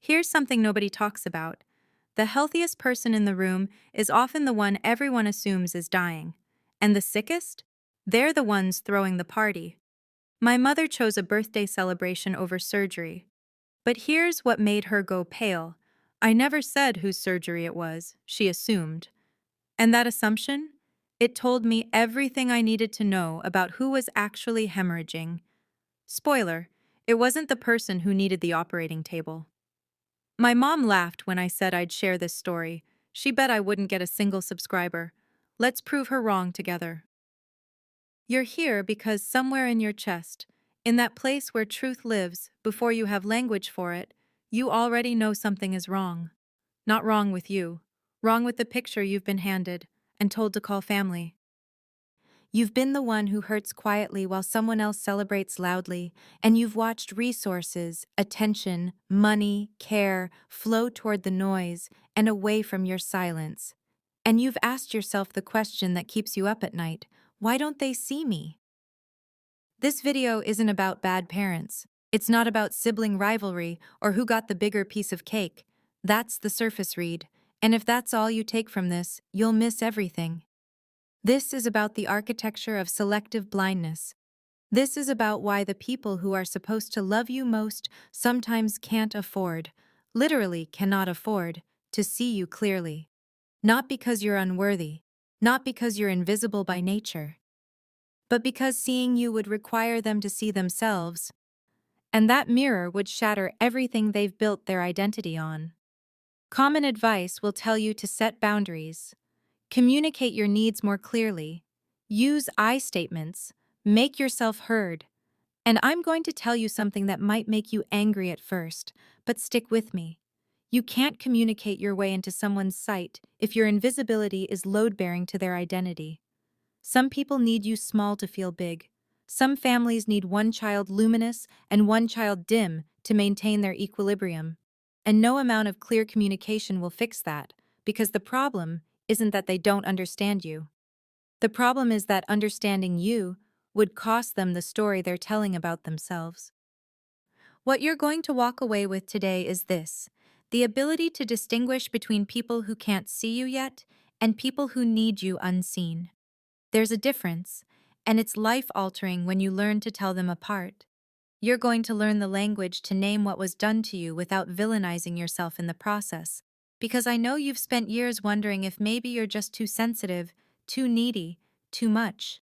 Here's something nobody talks about. The healthiest person in the room is often the one everyone assumes is dying. And the sickest? They're the ones throwing the party. My mother chose a birthday celebration over surgery. But here's what made her go pale. I never said whose surgery it was, she assumed. And that assumption? It told me everything I needed to know about who was actually hemorrhaging. Spoiler, it wasn't the person who needed the operating table. My mom laughed when I said I'd share this story. She bet I wouldn't get a single subscriber. Let's prove her wrong together. You're here because somewhere in your chest, in that place where truth lives, before you have language for it, you already know something is wrong. Not wrong with you. Wrong with the picture you've been handed and told to call family. You've been the one who hurts quietly while someone else celebrates loudly, and you've watched resources, attention, money, care flow toward the noise and away from your silence. And you've asked yourself the question that keeps you up at night: why don't they see me? This video isn't about bad parents. It's not about sibling rivalry or who got the bigger piece of cake. That's the surface read. And if that's all you take from this, you'll miss everything. This is about the architecture of selective blindness. This is about why the people who are supposed to love you most sometimes can't afford, literally cannot afford, to see you clearly. Not because you're unworthy, not because you're invisible by nature, but because seeing you would require them to see themselves, and that mirror would shatter everything they've built their identity on. Common advice will tell you to set boundaries, communicate your needs more clearly, use I statements, make yourself heard. And I'm going to tell you something that might make you angry at first, but stick with me. You can't communicate your way into someone's sight if your invisibility is load-bearing to their identity. Some people need you small to feel big. Some families need one child luminous and one child dim to maintain their equilibrium. And no amount of clear communication will fix that, because the problem isn't that they don't understand you. The problem is that understanding you would cost them the story they're telling about themselves. What you're going to walk away with today is this: the ability to distinguish between people who can't see you yet and people who need you unseen. There's a difference, and it's life-altering when you learn to tell them apart. You're going to learn the language to name what was done to you without villainizing yourself in the process, because I know you've spent years wondering if maybe you're just too sensitive, too needy, too much.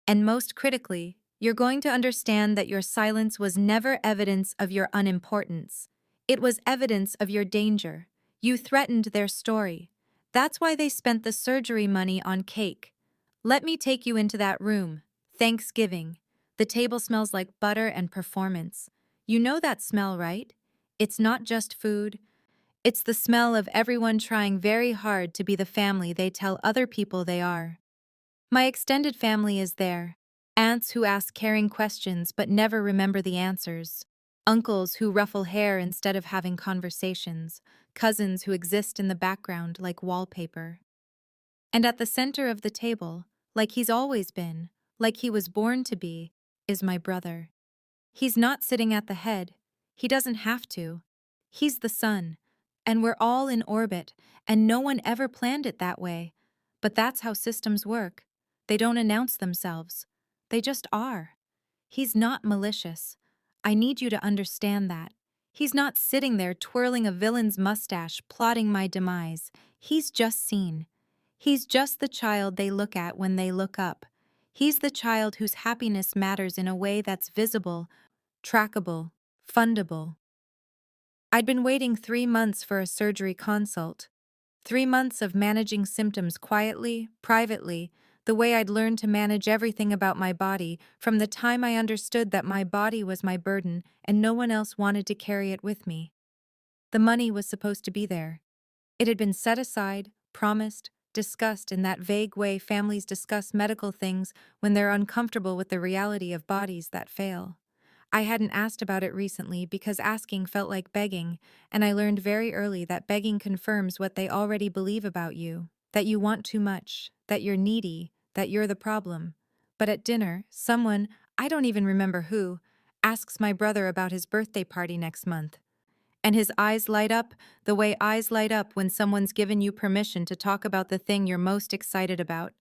And most critically, you're going to understand that your silence was never evidence of your unimportance. It was evidence of your danger. You threatened their story. That's why they spent the surgery money on cake. Let me take you into that room. Thanksgiving. The table smells like butter and performance. You know that smell, right? It's not just food. It's the smell of everyone trying very hard to be the family they tell other people they are. My extended family is there. Aunts who ask caring questions but never remember the answers. Uncles who ruffle hair instead of having conversations. Cousins who exist in the background like wallpaper. And at the center of the table, like he's always been, like he was born to be, is my brother. He's not sitting at the head. He doesn't have to. He's the sun. And we're all in orbit, and no one ever planned it that way. But that's how systems work. They don't announce themselves. They just are. He's not malicious. I need you to understand that. He's not sitting there twirling a villain's mustache, plotting my demise. He's just seen. He's just the child they look at when they look up. He's the child whose happiness matters in a way that's visible, trackable, fundable. I'd been waiting 3 months for a surgery consult. 3 months of managing symptoms quietly, privately, the way I'd learned to manage everything about my body from the time I understood that my body was my burden and no one else wanted to carry it with me. The money was supposed to be there. It had been set aside, promised, discussed in that vague way families discuss medical things when they're uncomfortable with the reality of bodies that fail. I hadn't asked about it recently because asking felt like begging, and I learned very early that begging confirms what they already believe about you, that you want too much, that you're needy, that you're the problem. But at dinner, someone, I don't even remember who, asks my brother about his birthday party next month. And his eyes light up the way eyes light up when someone's given you permission to talk about the thing you're most excited about.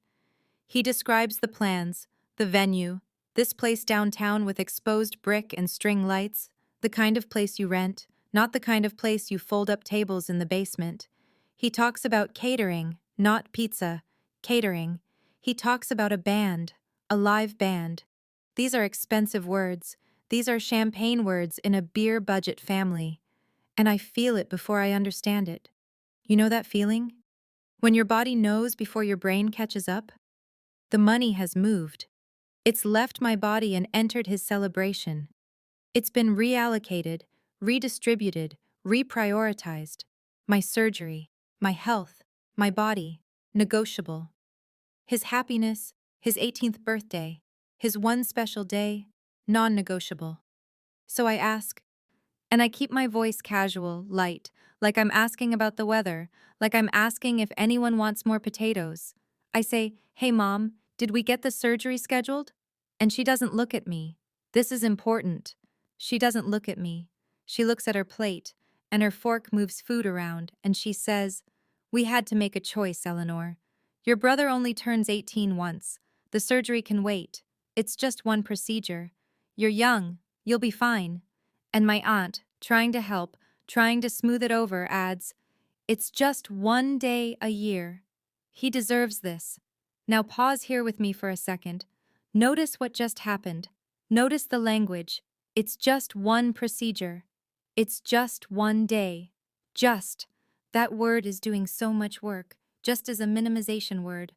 He describes the plans, the venue, this place downtown with exposed brick and string lights, the kind of place you rent, not the kind of place you fold up tables in the basement. He talks about catering, not pizza, catering. He talks about a band, a live band. These are expensive words. These are champagne words in a beer budget family. And I feel it before I understand it. You know that feeling? When your body knows before your brain catches up? The money has moved. It's left my body and entered his celebration. It's been reallocated, redistributed, reprioritized. My surgery, my health, my body, negotiable. His happiness, his 18th birthday, his one special day, non-negotiable. So I ask, and I keep my voice casual, light, like I'm asking about the weather, like I'm asking if anyone wants more potatoes. I say, "Hey Mom, did we get the surgery scheduled?" And she doesn't look at me. This is important. She doesn't look at me. She looks at her plate, and her fork moves food around, and she says, "We had to make a choice, Eleanor. Your brother only turns 18 once. The surgery can wait. It's just one procedure. You're young. You'll be fine." And my aunt, trying to help, trying to smooth it over, adds, "It's just one day a year. He deserves this." Now pause here with me for a second. Notice what just happened. Notice the language. It's just one procedure. It's just one day. Just. That word is doing so much work, just as a minimization word.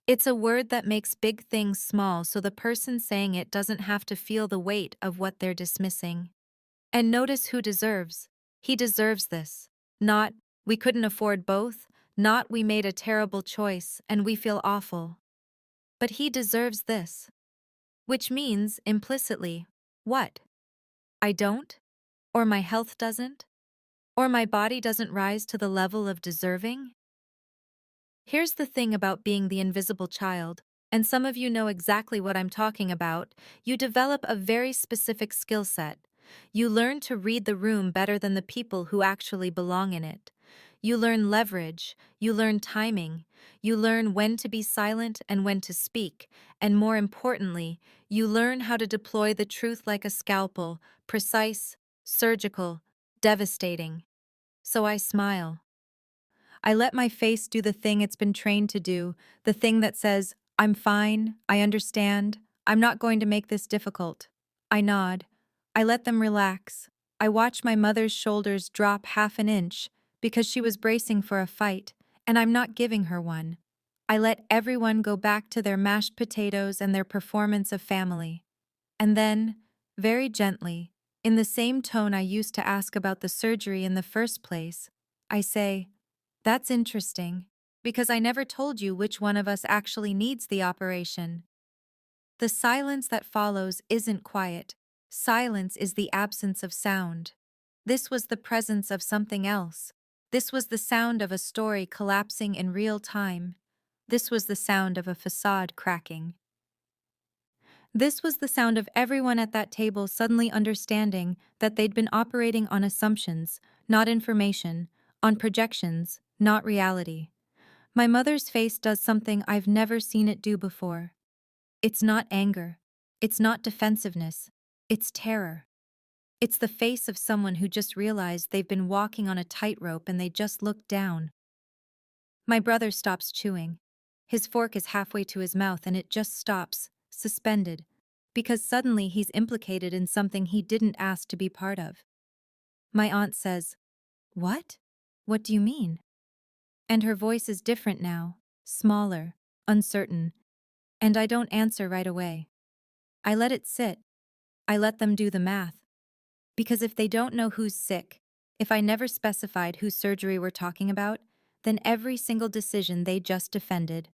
It's a word that makes big things small so the person saying it doesn't have to feel the weight of what they're dismissing. And notice who deserves. He deserves this. Not, "We couldn't afford both," not, "We made a terrible choice and we feel awful." But he deserves this. Which means, implicitly, what? I don't? Or my health doesn't? Or my body doesn't rise to the level of deserving? Here's the thing about being the invisible child, and some of you know exactly what I'm talking about. You develop a very specific skill set. You learn to read the room better than the people who actually belong in it. You learn leverage, you learn timing, you learn when to be silent and when to speak, and more importantly, you learn how to deploy the truth like a scalpel, precise, surgical, devastating. So I smile. I let my face do the thing it's been trained to do, the thing that says, "I'm fine, I understand, I'm not going to make this difficult." I nod. I let them relax. I watch my mother's shoulders drop half an inch because she was bracing for a fight, and I'm not giving her one. I let everyone go back to their mashed potatoes and their performance of family. And then, very gently, in the same tone I used to ask about the surgery in the first place, I say, "That's interesting, because I never told you which one of us actually needs the operation." The silence that follows isn't quiet. Silence is the absence of sound. This was the presence of something else. This was the sound of a story collapsing in real time. This was the sound of a facade cracking. This was the sound of everyone at that table suddenly understanding that they'd been operating on assumptions, not information, on projections, not reality. My mother's face does something I've never seen it do before. It's not anger. It's not defensiveness. It's terror. It's the face of someone who just realized they've been walking on a tightrope and they just looked down. My brother stops chewing. His fork is halfway to his mouth and it just stops, suspended, because suddenly he's implicated in something he didn't ask to be part of. My aunt says, "What? What do you mean?" And her voice is different now, smaller, uncertain, and I don't answer right away. I let it sit. I let them do the math. Because if they don't know who's sick, if I never specified whose surgery we're talking about, then every single decision they just defended,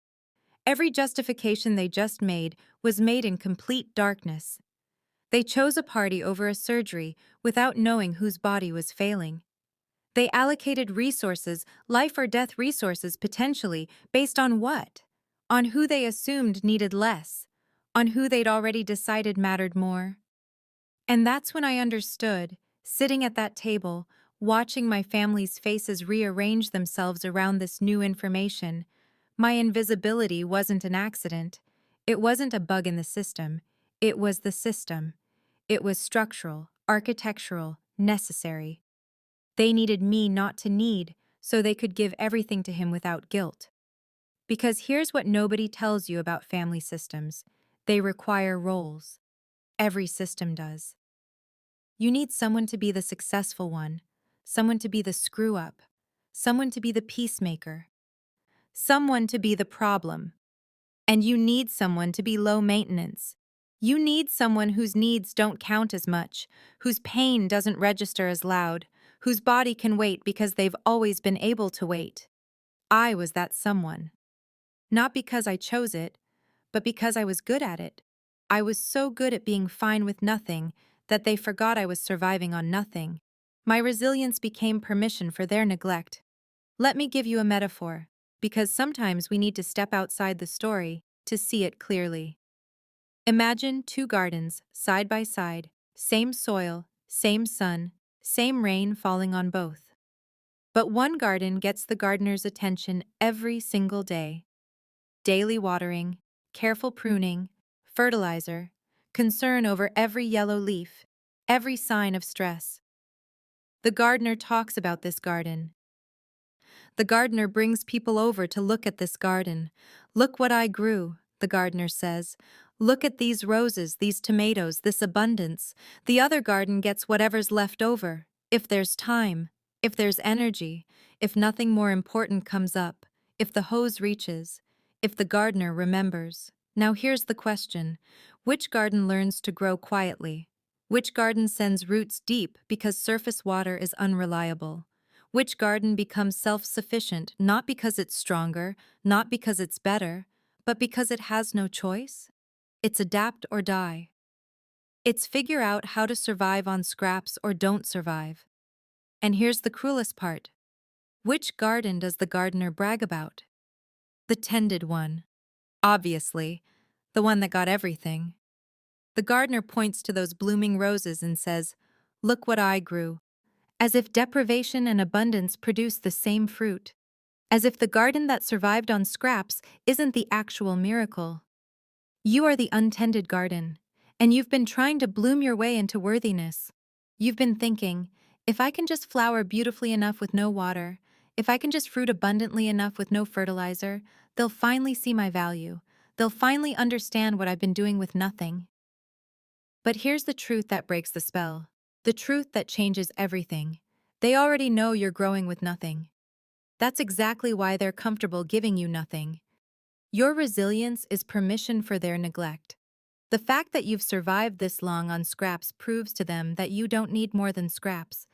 every justification they just made was made in complete darkness. They chose a party over a surgery without knowing whose body was failing. They allocated resources, life or death resources potentially, based on what? On who they assumed needed less, on who they'd already decided mattered more. And that's when I understood, sitting at that table, Watching my family's faces rearrange themselves around this new information, my invisibility wasn't an accident. It wasn't a bug in the system. It was the system. It was structural, architectural, necessary. They needed me not to need, so they could give everything to him without guilt. Because here's what nobody tells you about family systems: they require roles. Every system does. You need someone to be the successful one, someone to be the screw up, someone to be the peacemaker, someone to be the problem. And you need someone to be low maintenance. You need someone whose needs don't count as much, whose pain doesn't register as loud, whose body can wait because they've always been able to wait. I was that someone. Not because I chose it, but because I was good at it. I was so good at being fine with nothing that they forgot I was surviving on nothing. My resilience became permission for their neglect. Let me give you a metaphor, because sometimes we need to step outside the story to see it clearly. Imagine two gardens, side by side, same soil, same sun, same rain falling on both. But one garden gets the gardener's attention every single day. Daily watering, careful pruning, fertilizer, concern over every yellow leaf, every sign of stress. The gardener talks about this garden. The gardener brings people over to look at this garden. Look what I grew, the gardener says. Look at these roses, these tomatoes, this abundance. The other garden gets whatever's left over, if there's time, if there's energy, if nothing more important comes up, if the hose reaches, if the gardener remembers. Now here's the question: which garden learns to grow quietly? Which garden sends roots deep because surface water is unreliable? Which garden becomes self-sufficient not because it's stronger, not because it's better, but because it has no choice? It's adapt or die. It's figure out how to survive on scraps or don't survive. And here's the cruelest part. Which garden does the gardener brag about? The tended one. Obviously, the one that got everything. The gardener points to those blooming roses and says, "Look what I grew," as if deprivation and abundance produce the same fruit. As if the garden that survived on scraps isn't the actual miracle. You are the untended garden, and you've been trying to bloom your way into worthiness. You've been thinking, if I can just flower beautifully enough with no water, if I can just fruit abundantly enough with no fertilizer, they'll finally see my value. They'll finally understand what I've been doing with nothing. But here's the truth that breaks the spell. The truth that changes everything. They already know you're growing with nothing. That's exactly why they're comfortable giving you nothing. Your resilience is permission for their neglect. The fact that you've survived this long on scraps proves to them that you don't need more than scraps.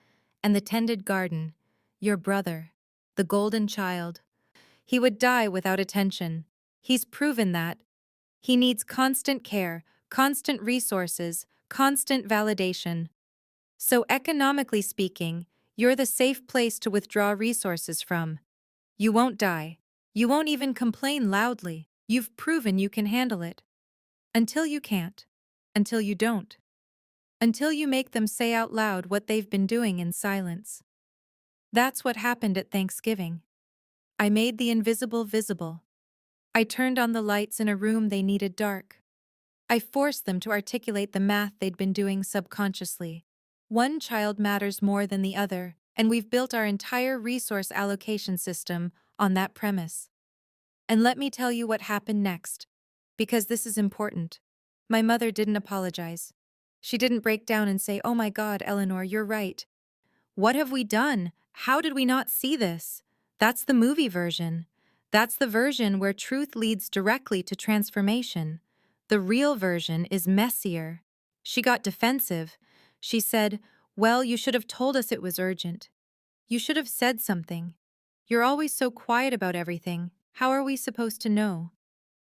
And the tended garden, your brother, the golden child, he would die without attention. He's proven that. He needs constant care, constant resources, constant validation. So economically speaking, you're the safe place to withdraw resources from. You won't die. You won't even complain loudly. You've proven you can handle it. Until you can't. Until you don't. Until you make them say out loud what they've been doing in silence. That's what happened at Thanksgiving. I made the invisible visible. I turned on the lights in a room they needed dark. I forced them to articulate the math they'd been doing subconsciously. One child matters more than the other, and we've built our entire resource allocation system on that premise. And let me tell you what happened next, because this is important. My mother didn't apologize. She didn't break down and say, "Oh my God, Eleanor, you're right. What have we done? How did we not see this?" That's the movie version. That's the version where truth leads directly to transformation. The real version is messier. She got defensive. She said, "Well, you should have told us it was urgent. You should have said something. You're always so quiet about everything. How are we supposed to know?"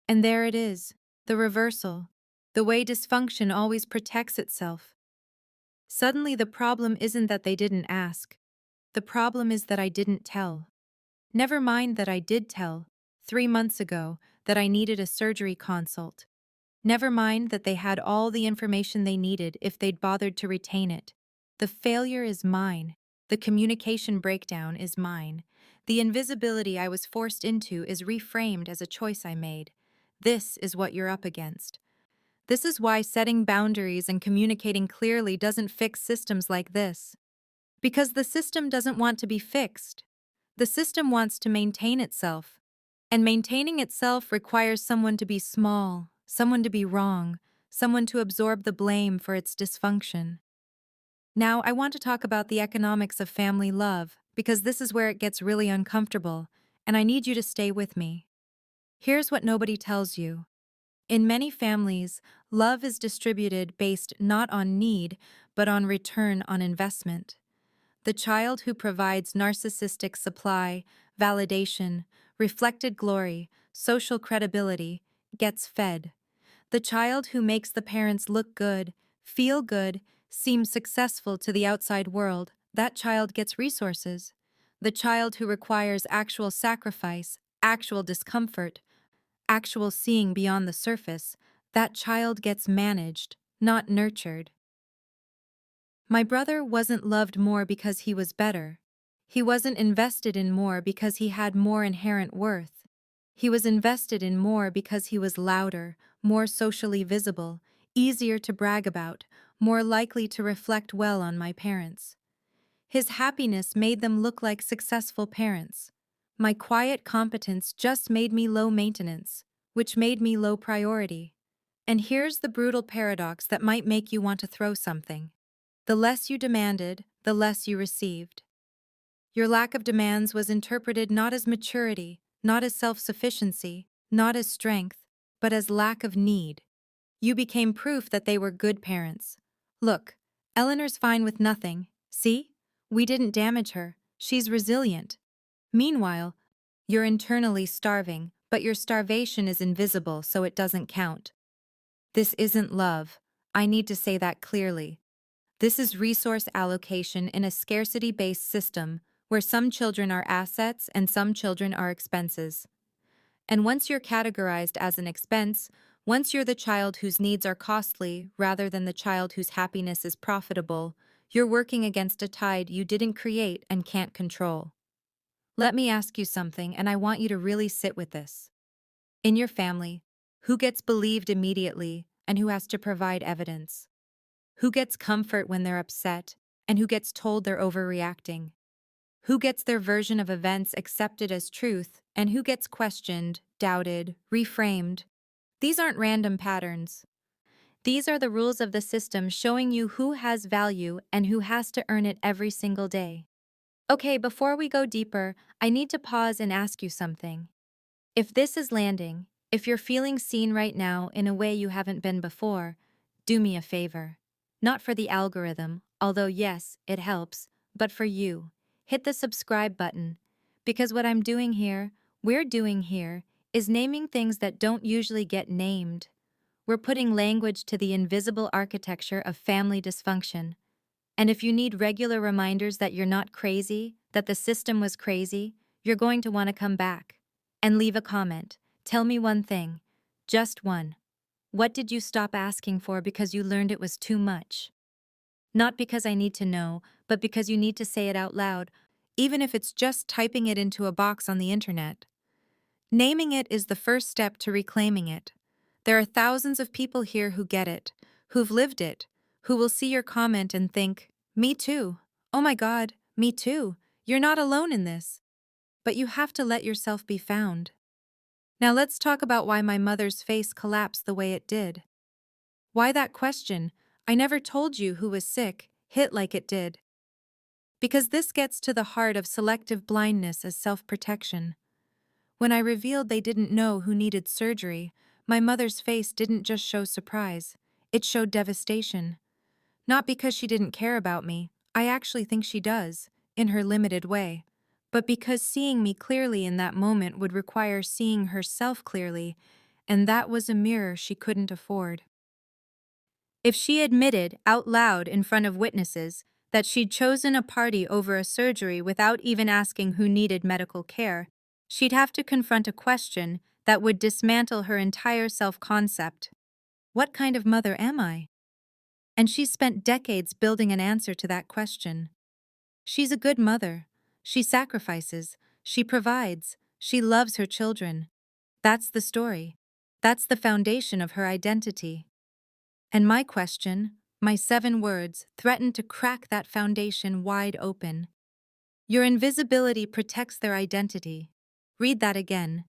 And there it is, the reversal, the way dysfunction always protects itself. Suddenly the problem isn't that they didn't ask. The problem is that I didn't tell. Never mind that I did tell, 3 months ago, that I needed a surgery consult. Never mind that they had all the information they needed if they'd bothered to retain it. The failure is mine. The communication breakdown is mine. The invisibility I was forced into is reframed as a choice I made. This is what you're up against. This is why setting boundaries and communicating clearly doesn't fix systems like this. Because the system doesn't want to be fixed. The system wants to maintain itself. And maintaining itself requires someone to be small, someone to be wrong, someone to absorb the blame for its dysfunction. Now, I want to talk about the economics of family love, because this is where it gets really uncomfortable, and I need you to stay with me. Here's what nobody tells you. In many families, love is distributed based not on need, but on return on investment. The child who provides narcissistic supply, validation, reflected glory, social credibility, gets fed. The child who makes the parents look good, feel good, seem successful to the outside world, that child gets resources. The child who requires actual sacrifice, actual discomfort, actual seeing beyond the surface, that child gets managed, not nurtured. My brother wasn't loved more because he was better. He wasn't invested in more because he had more inherent worth. He was invested in more because he was louder, more socially visible, easier to brag about, more likely to reflect well on my parents. His happiness made them look like successful parents. My quiet competence just made me low maintenance, which made me low priority. And here's the brutal paradox that might make you want to throw something. The less you demanded, the less you received. Your lack of demands was interpreted not as maturity, not as self-sufficiency, not as strength, but as lack of need. You became proof that they were good parents. Look, Eleanor's fine with nothing. See? We didn't damage her. She's resilient. Meanwhile, you're internally starving, but your starvation is invisible, so it doesn't count. This isn't love. I need to say that clearly. This is resource allocation in a scarcity-based system where some children are assets and some children are expenses. And once you're categorized as an expense, once you're the child whose needs are costly rather than the child whose happiness is profitable, you're working against a tide you didn't create and can't control. Let me ask you something, and I want you to really sit with this. In your family, who gets believed immediately and who has to provide evidence? Who gets comfort when they're upset, and who gets told they're overreacting? Who gets their version of events accepted as truth, and who gets questioned, doubted, reframed? These aren't random patterns. These are the rules of the system showing you who has value and who has to earn it every single day. Okay, before we go deeper, I need to pause and ask you something. If this is landing, if you're feeling seen right now in a way you haven't been before, do me a favor. Not for the algorithm, although yes, it helps, but for you. Hit the subscribe button. Because what we're doing here, is naming things that don't usually get named. We're putting language to the invisible architecture of family dysfunction. And if you need regular reminders that you're not crazy, that the system was crazy, you're going to want to come back. And leave a comment. Tell me one thing. Just one. What did you stop asking for because you learned it was too much? Not because I need to know, but because you need to say it out loud, even if it's just typing it into a box on the internet. Naming it is the first step to reclaiming it. There are thousands of people here who get it, who've lived it, who will see your comment and think, me too. Oh my God, me too. You're not alone in this. But you have to let yourself be found. Now let's talk about why my mother's face collapsed the way it did. Why that question, I never told you who was sick, hit like it did. Because this gets to the heart of selective blindness as self-protection. When I revealed they didn't know who needed surgery, my mother's face didn't just show surprise, it showed devastation. Not because she didn't care about me, I actually think she does, in her limited way, but because seeing me clearly in that moment would require seeing herself clearly, and that was a mirror she couldn't afford. If she admitted out loud in front of witnesses that she'd chosen a party over a surgery without even asking who needed medical care, she'd have to confront a question that would dismantle her entire self-concept. What kind of mother am I? And she spent decades building an answer to that question. She's a good mother. She sacrifices. She provides. She loves her children. That's the story. That's the foundation of her identity. And my question, my 7 words, threaten to crack that foundation wide open. Your invisibility protects their identity. Read that again.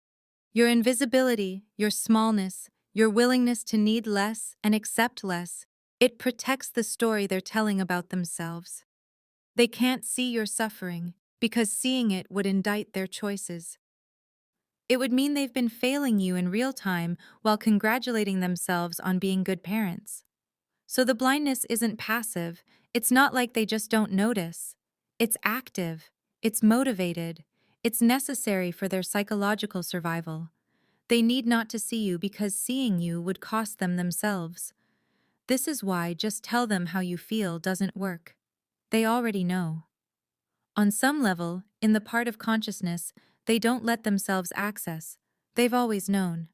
Your invisibility, your smallness, your willingness to need less and accept less, it protects the story they're telling about themselves. They can't see your suffering because seeing it would indict their choices. It would mean they've been failing you in real time while congratulating themselves on being good parents. So the blindness isn't passive. It's not like they just don't notice. It's active. It's motivated. It's necessary for their psychological survival. They need not to see you because seeing you would cost them themselves. This is why just tell them how you feel doesn't work. They already know. On some level, in the part of consciousness, they don't let themselves access. They've always known.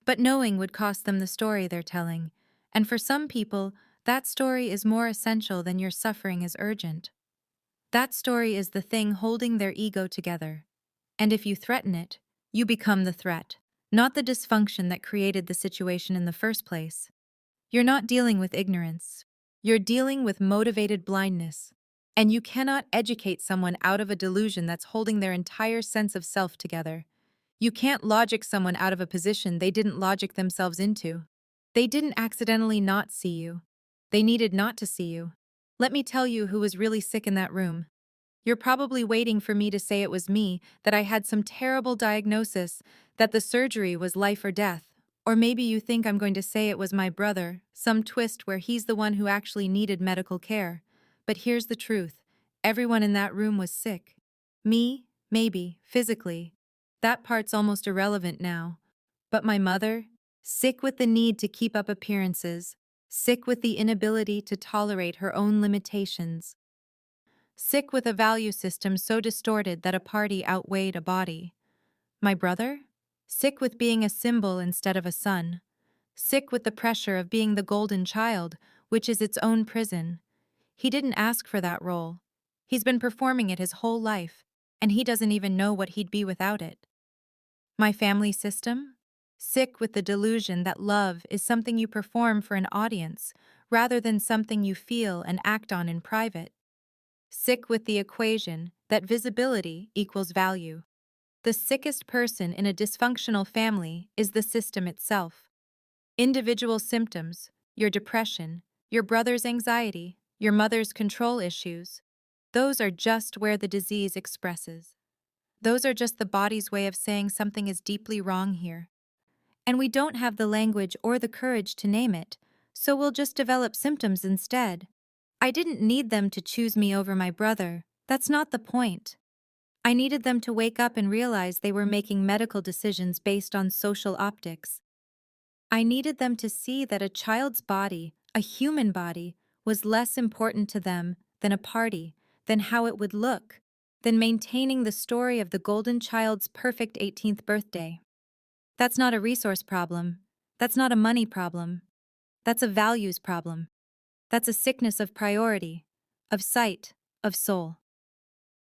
But knowing would cost them the story they're telling, and for some people, that story is more essential than your suffering is urgent. That story is the thing holding their ego together. And if you threaten it, you become the threat, not the dysfunction that created the situation in the first place. You're not dealing with ignorance. You're dealing with motivated blindness. And you cannot educate someone out of a delusion that's holding their entire sense of self together. You can't logic someone out of a position they didn't logic themselves into. They didn't accidentally not see you. They needed not to see you. Let me tell you who was really sick in that room. You're probably waiting for me to say it was me, that I had some terrible diagnosis, that the surgery was life or death. Or maybe you think I'm going to say it was my brother, some twist where he's the one who actually needed medical care. But here's the truth. Everyone in that room was sick. Me, maybe, physically. That part's almost irrelevant now. But my mother? Sick with the need to keep up appearances. Sick with the inability to tolerate her own limitations. Sick with a value system so distorted that a party outweighed a body. My brother? Sick with being a symbol instead of a son. Sick with the pressure of being the golden child, which is its own prison. He didn't ask for that role. He's been performing it his whole life, and he doesn't even know what he'd be without it. My family system? Sick with the delusion that love is something you perform for an audience, rather than something you feel and act on in private. Sick with the equation that visibility equals value. The sickest person in a dysfunctional family is the system itself. Individual symptoms, your depression, your brother's anxiety, your mother's control issues, those are just where the disease expresses. Those are just the body's way of saying something is deeply wrong here. And we don't have the language or the courage to name it, so we'll just develop symptoms instead. I didn't need them to choose me over my brother. That's not the point. I needed them to wake up and realize they were making medical decisions based on social optics. I needed them to see that a child's body, a human body, was less important to them than a party, than how it would look, than maintaining the story of the golden child's perfect 18th birthday. That's not a resource problem. That's not a money problem. That's a values problem. That's a sickness of priority, of sight, of soul.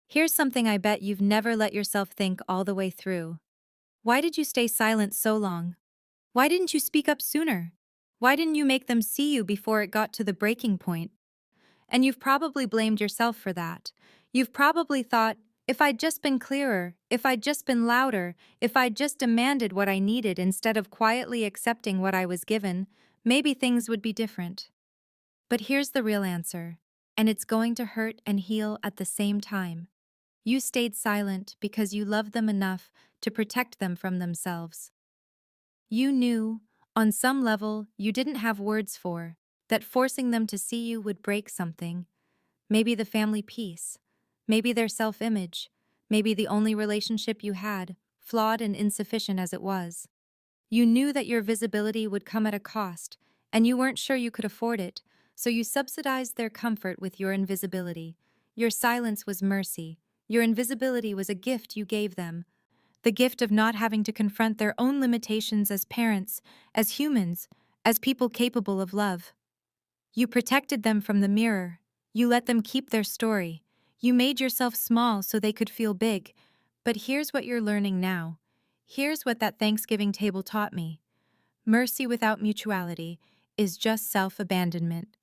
Here's something I bet you've never let yourself think all the way through. Why did you stay silent so long? Why didn't you speak up sooner? Why didn't you make them see you before it got to the breaking point? And you've probably blamed yourself for that. You've probably thought, if I'd just been clearer, if I'd just been louder, if I'd just demanded what I needed instead of quietly accepting what I was given, maybe things would be different. But here's the real answer, and it's going to hurt and heal at the same time. You stayed silent because you loved them enough to protect them from themselves. You knew, on some level you didn't have words for, that forcing them to see you would break something. Maybe the family peace, maybe their self-image, maybe the only relationship you had, flawed and insufficient as it was. You knew that your visibility would come at a cost, and you weren't sure you could afford it, so you subsidized their comfort with your invisibility. Your silence was mercy. Your invisibility was a gift you gave them, the gift of not having to confront their own limitations as parents, as humans, as people capable of love. You protected them from the mirror. You let them keep their story. You made yourself small so they could feel big. But here's what you're learning now. Here's what that Thanksgiving table taught me. Mercy without mutuality is just self-abandonment.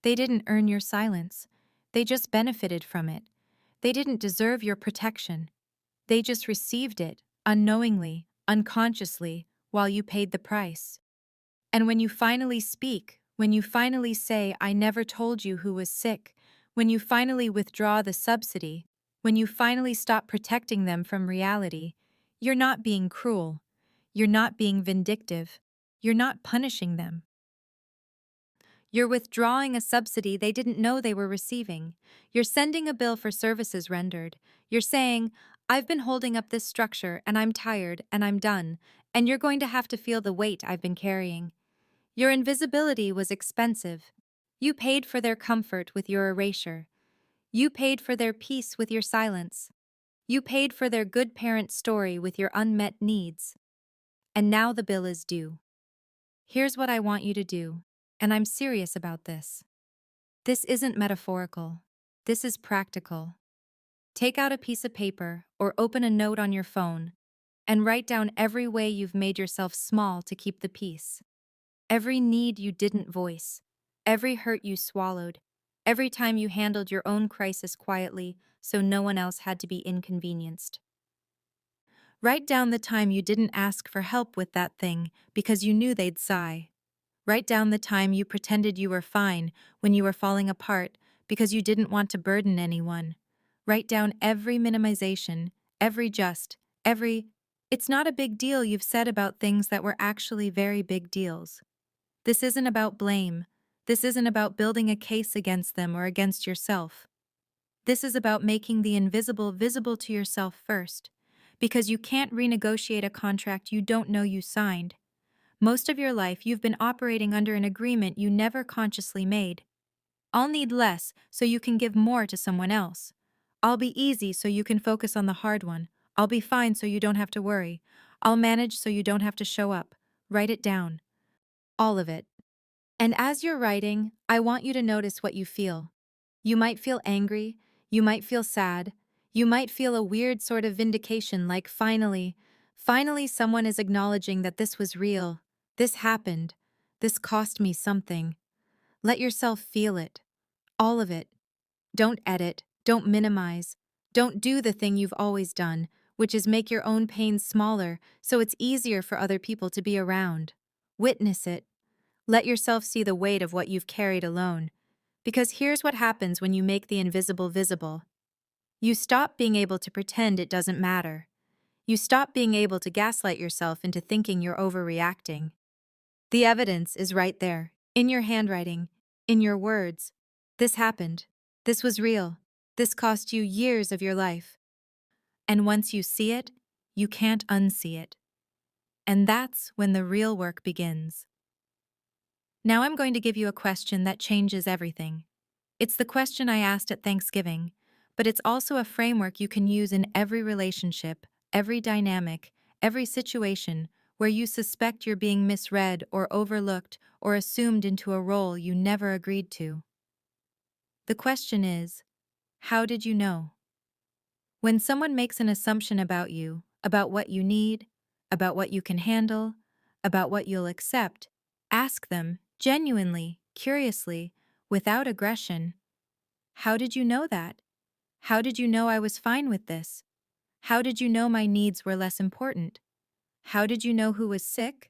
They didn't earn your silence. They just benefited from it. They didn't deserve your protection. They just received it, unknowingly, unconsciously, while you paid the price. And when you finally speak, when you finally say, "I never told you who was sick," when you finally withdraw the subsidy, when you finally stop protecting them from reality, you're not being cruel. You're not being vindictive. You're not punishing them. You're withdrawing a subsidy they didn't know they were receiving. You're sending a bill for services rendered. You're saying, "I've been holding up this structure and I'm tired and I'm done, and you're going to have to feel the weight I've been carrying." Your invisibility was expensive. You paid for their comfort with your erasure. You paid for their peace with your silence. You paid for their good parent story with your unmet needs. And now the bill is due. Here's what I want you to do, and I'm serious about this. This isn't metaphorical. This is practical. Take out a piece of paper or open a note on your phone and write down every way you've made yourself small to keep the peace. Every need you didn't voice, every hurt you swallowed, every time you handled your own crisis quietly so no one else had to be inconvenienced. Write down the time you didn't ask for help with that thing because you knew they'd sigh. Write down the time you pretended you were fine when you were falling apart because you didn't want to burden anyone. Write down every minimization, every, "It's not a big deal" you've said about things that were actually very big deals. This isn't about blame. This isn't about building a case against them or against yourself. This is about making the invisible visible to yourself first, because you can't renegotiate a contract you don't know you signed. Most of your life, you've been operating under an agreement you never consciously made. I'll need less so you can give more to someone else. I'll be easy so you can focus on the hard one. I'll be fine so you don't have to worry. I'll manage so you don't have to show up. Write it down. All of it. And as you're writing, I want you to notice what you feel. You might feel angry, you might feel sad, you might feel a weird sort of vindication like finally someone is acknowledging that this was real, this happened, this cost me something. Let yourself feel it, all of it. Don't edit, don't minimize, don't do the thing you've always done, which is make your own pain smaller so it's easier for other people to be around. Witness it. Let yourself see the weight of what you've carried alone. Because here's what happens when you make the invisible visible. You stop being able to pretend it doesn't matter. You stop being able to gaslight yourself into thinking you're overreacting. The evidence is right there, in your handwriting, in your words. This happened. This was real. This cost you years of your life. And once you see it, you can't unsee it. And that's when the real work begins. Now I'm going to give you a question that changes everything. It's the question I asked at Thanksgiving, but it's also a framework you can use in every relationship, every dynamic, every situation where you suspect you're being misread or overlooked or assumed into a role you never agreed to. The question is, how did you know? When someone makes an assumption about you, about what you need, about what you can handle, about what you'll accept, ask them, genuinely, curiously, without aggression, "How did you know that? How did you know I was fine with this? How did you know my needs were less important? How did you know who was sick?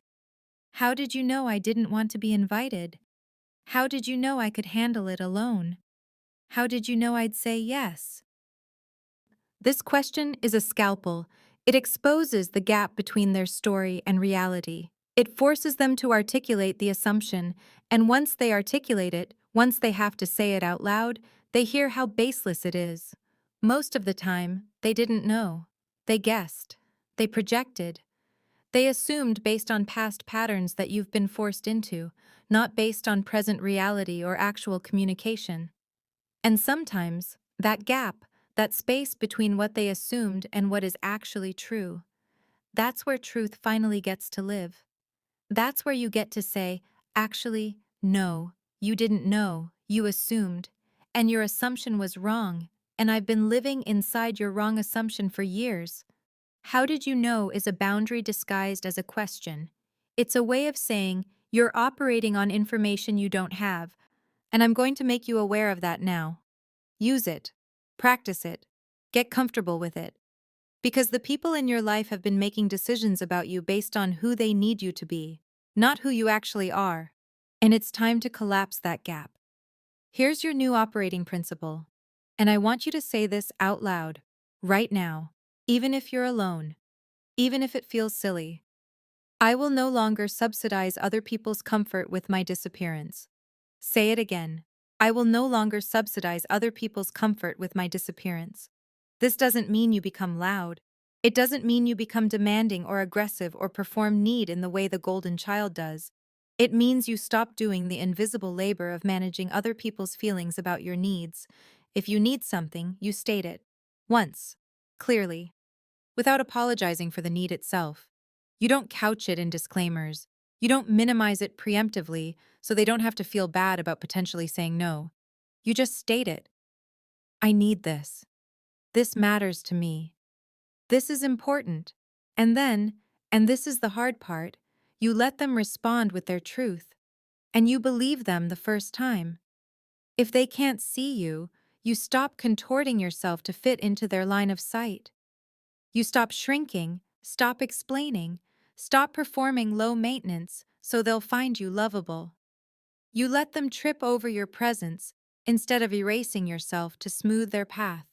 How did you know I didn't want to be invited? How did you know I could handle it alone? How did you know I'd say yes?" This question is a scalpel. It exposes the gap between their story and reality. It forces them to articulate the assumption, and once they articulate it, once they have to say it out loud, they hear how baseless it is. Most of the time, they didn't know. They guessed. They projected. They assumed based on past patterns that you've been forced into, not based on present reality or actual communication. And sometimes, that gap, that space between what they assumed and what is actually true, that's where truth finally gets to live. That's where you get to say, "Actually, no, you didn't know, you assumed, and your assumption was wrong, and I've been living inside your wrong assumption for years. How did you know is a boundary disguised as a question. It's a way of saying you're operating on information you don't have, and I'm going to make you aware of that now. Use it. Practice it. Get comfortable with it. Because the people in your life have been making decisions about you based on who they need you to be, not who you actually are. And it's time to collapse that gap. Here's your new operating principle. And I want you to say this out loud, right now, even if you're alone, even if it feels silly. I will no longer subsidize other people's comfort with my disappearance. Say it again. I will no longer subsidize other people's comfort with my disappearance. This doesn't mean you become loud. It doesn't mean you become demanding or aggressive or perform need in the way the golden child does. It means you stop doing the invisible labor of managing other people's feelings about your needs. If you need something, you state it. Once. Clearly. Without apologizing for the need itself. You don't couch it in disclaimers. You don't minimize it preemptively so they don't have to feel bad about potentially saying no. You just state it. I need this. This matters to me. This is important. And then, and this is the hard part, you let them respond with their truth. And you believe them the first time. If they can't see you, you stop contorting yourself to fit into their line of sight. You stop shrinking, stop explaining, stop performing low maintenance so they'll find you lovable. You let them trip over your presence instead of erasing yourself to smooth their path.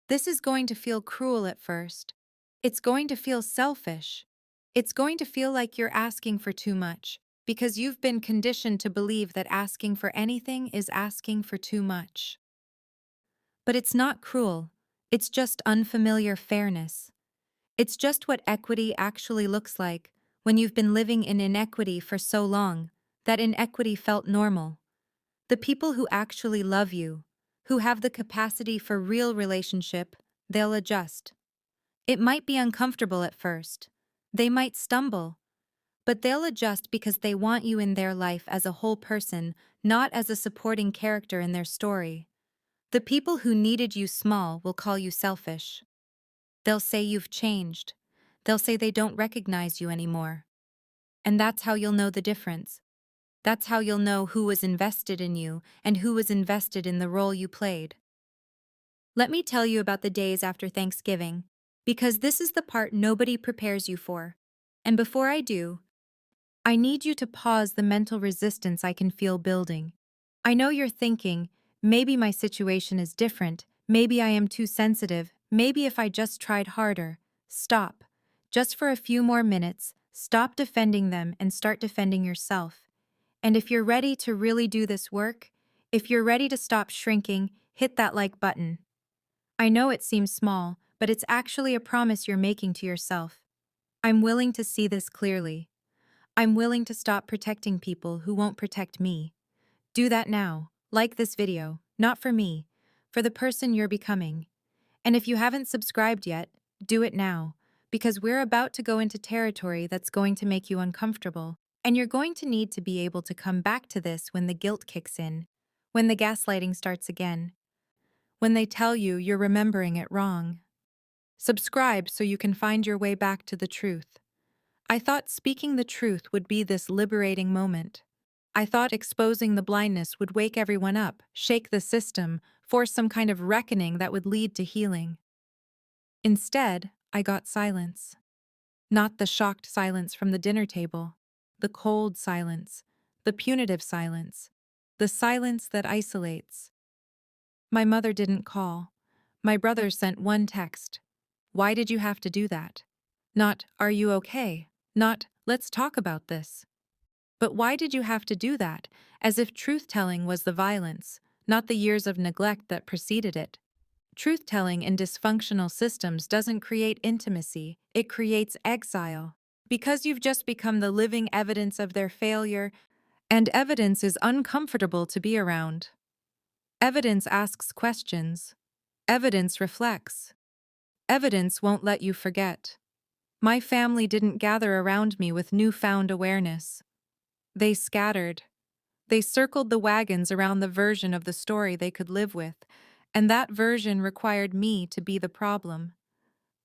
This is going to feel cruel at first. It's going to feel selfish. It's going to feel like you're asking for too much, because you've been conditioned to believe that asking for anything is asking for too much. But it's not cruel. It's just unfamiliar fairness. It's just what equity actually looks like when you've been living in inequity for so long that inequity felt normal. The people who actually love you, who have the capacity for real relationship, they'll adjust. It might be uncomfortable at first. They might stumble. But they'll adjust because they want you in their life as a whole person, not as a supporting character in their story. The people who needed you small will call you selfish. They'll say you've changed. They'll say they don't recognize you anymore. And that's how you'll know the difference. That's how you'll know who was invested in you and who was invested in the role you played. Let me tell you about the days after Thanksgiving, because this is the part nobody prepares you for. And before I do, I need you to pause the mental resistance I can feel building. I know you're thinking, maybe my situation is different, maybe I am too sensitive, maybe if I just tried harder. Stop. Just for a few more minutes, stop defending them and start defending yourself. And if you're ready to really do this work, if you're ready to stop shrinking, hit that like button. I know it seems small, but it's actually a promise you're making to yourself. I'm willing to see this clearly. I'm willing to stop protecting people who won't protect me. Do that now. Like this video, not for me, for the person you're becoming. And if you haven't subscribed yet, do it now, because we're about to go into territory that's going to make you uncomfortable, and you're going to need to be able to come back to this when the guilt kicks in, when the gaslighting starts again, when they tell you you're remembering it wrong. Subscribe so you can find your way back to the truth. I thought speaking the truth would be this liberating moment. I thought exposing the blindness would wake everyone up, shake the system, force some kind of reckoning that would lead to healing. Instead, I got silence. Not the shocked silence from the dinner table, the cold silence, the punitive silence, the silence that isolates. My mother didn't call. My brother sent one text. Why did you have to do that? Not, are you okay? Not, let's talk about this. But why did you have to do that, as if truth-telling was the violence, not the years of neglect that preceded it? Truth-telling in dysfunctional systems doesn't create intimacy, it creates exile. Because you've just become the living evidence of their failure, and evidence is uncomfortable to be around. Evidence asks questions. Evidence reflects. Evidence won't let you forget. My family didn't gather around me with newfound awareness. They scattered. They circled the wagons around the version of the story they could live with, And that version required me to be the problem.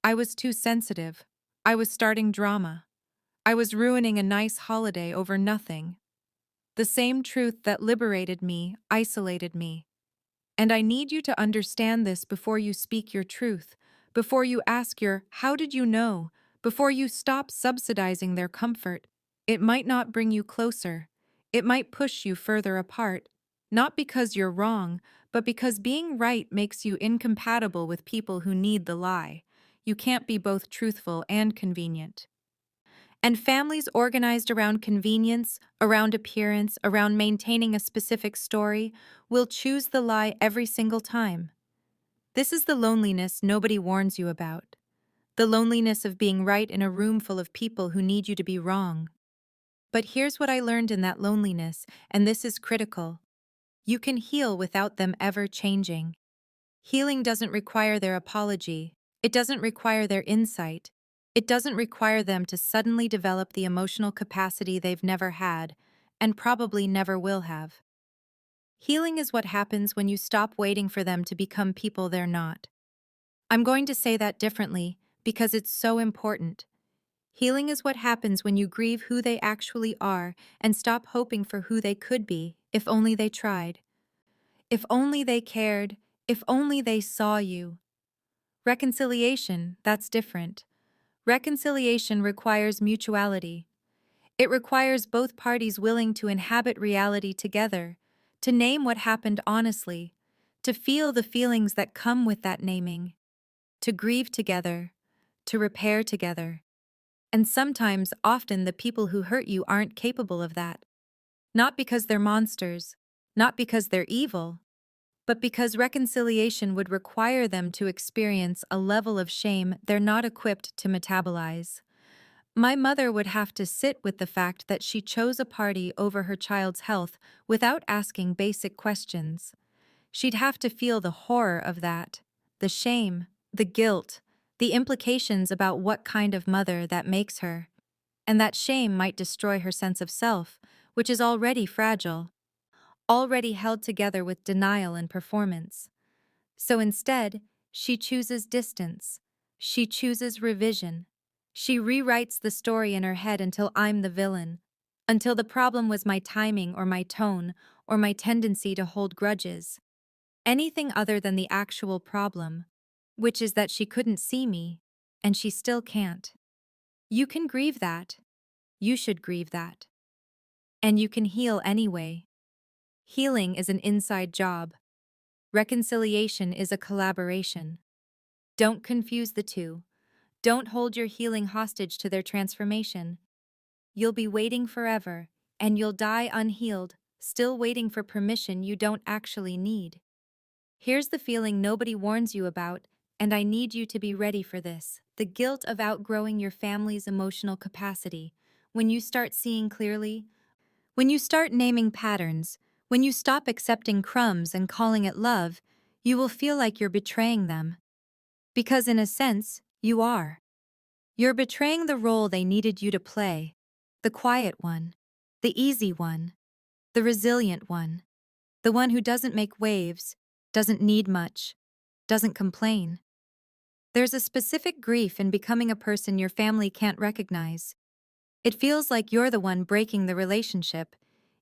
I was too sensitive. I was starting drama. I was ruining a nice holiday over nothing. The same truth that liberated me isolated me. And I need you to understand this before you speak your truth, before you ask your "how did you know?" before you stop subsidizing their comfort. It might not bring you closer. It might push you further apart. Not because you're wrong, but because being right makes you incompatible with people who need the lie. You can't be both truthful and convenient. And families organized around convenience, around appearance, around maintaining a specific story, will choose the lie every single time. This is the loneliness nobody warns you about. The loneliness of being right in a room full of people who need you to be wrong. But here's what I learned in that loneliness, and this is critical. You can heal without them ever changing. Healing doesn't require their apology. It doesn't require their insight. It doesn't require them to suddenly develop the emotional capacity they've never had, and probably never will have. Healing is what happens when you stop waiting for them to become people they're not. I'm going to say that differently because it's so important. Healing is what happens when you grieve who they actually are and stop hoping for who they could be, if only they tried. If only they cared, if only they saw you. Reconciliation, that's different. Reconciliation requires mutuality. It requires both parties willing to inhabit reality together, to name what happened honestly, to feel the feelings that come with that naming, to grieve together, to repair together. And sometimes, often, the people who hurt you aren't capable of that. Not because they're monsters, not because they're evil, but because reconciliation would require them to experience a level of shame they're not equipped to metabolize. My mother would have to sit with the fact that she chose a party over her child's health without asking basic questions. She'd have to feel the horror of that, the shame, the guilt, the implications about what kind of mother that makes her. And that shame might destroy her sense of self, which is already fragile, already held together with denial and performance. So instead, she chooses distance. She chooses revision. She rewrites the story in her head until I'm the villain, until the problem was my timing or my tone or my tendency to hold grudges. Anything other than the actual problem, which is that she couldn't see me, and she still can't. You can grieve that. You should grieve that. And you can heal anyway. Healing is an inside job. Reconciliation is a collaboration. Don't confuse the two. Don't hold your healing hostage to their transformation. You'll be waiting forever, and you'll die unhealed, still waiting for permission you don't actually need. Here's the feeling nobody warns you about, and I need you to be ready for this: the guilt of outgrowing your family's emotional capacity. When you start seeing clearly, when you start naming patterns, when you stop accepting crumbs and calling it love, you will feel like you're betraying them. Because in a sense, you are. You're betraying the role they needed you to play: the quiet one, the easy one, the resilient one, the one who doesn't make waves, doesn't need much, doesn't complain. There's a specific grief in becoming a person your family can't recognize. It feels like you're the one breaking the relationship,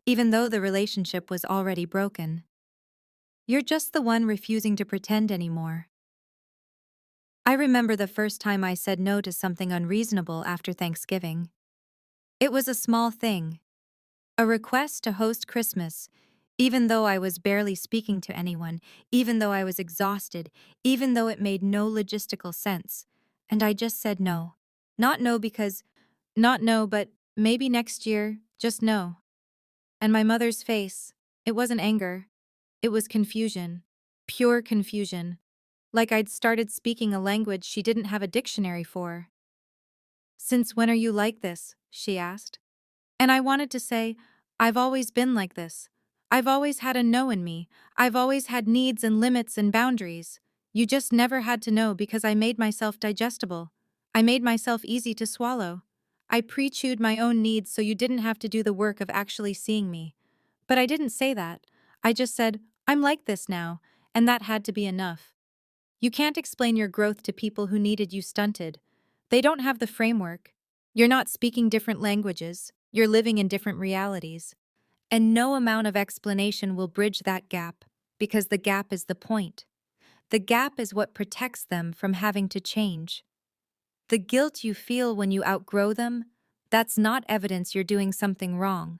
even though the relationship was already broken. You're just the one refusing to pretend anymore. I remember the first time I said no to something unreasonable after Thanksgiving. It was a small thing, a request to host Christmas, even though I was barely speaking to anyone, even though I was exhausted, even though it made no logistical sense. And I just said no. Not no, but maybe next year, just no. And my mother's face, it wasn't anger, it was confusion, pure confusion, like I'd started speaking a language she didn't have a dictionary for. "Since when are you like this?" she asked. And I wanted to say, "I've always been like this. I've always had a no in me. I've always had needs and limits and boundaries. You just never had to know because I made myself digestible. I made myself easy to swallow. I pre-chewed my own needs so you didn't have to do the work of actually seeing me." But I didn't say that. I just said, "I'm like this now, and that had to be enough. You can't explain your growth to people who needed you stunted. They don't have the framework. You're not speaking different languages, you're living in different realities. And no amount of explanation will bridge that gap, because the gap is the point. The gap is what protects them from having to change. The guilt you feel when you outgrow them, that's not evidence you're doing something wrong.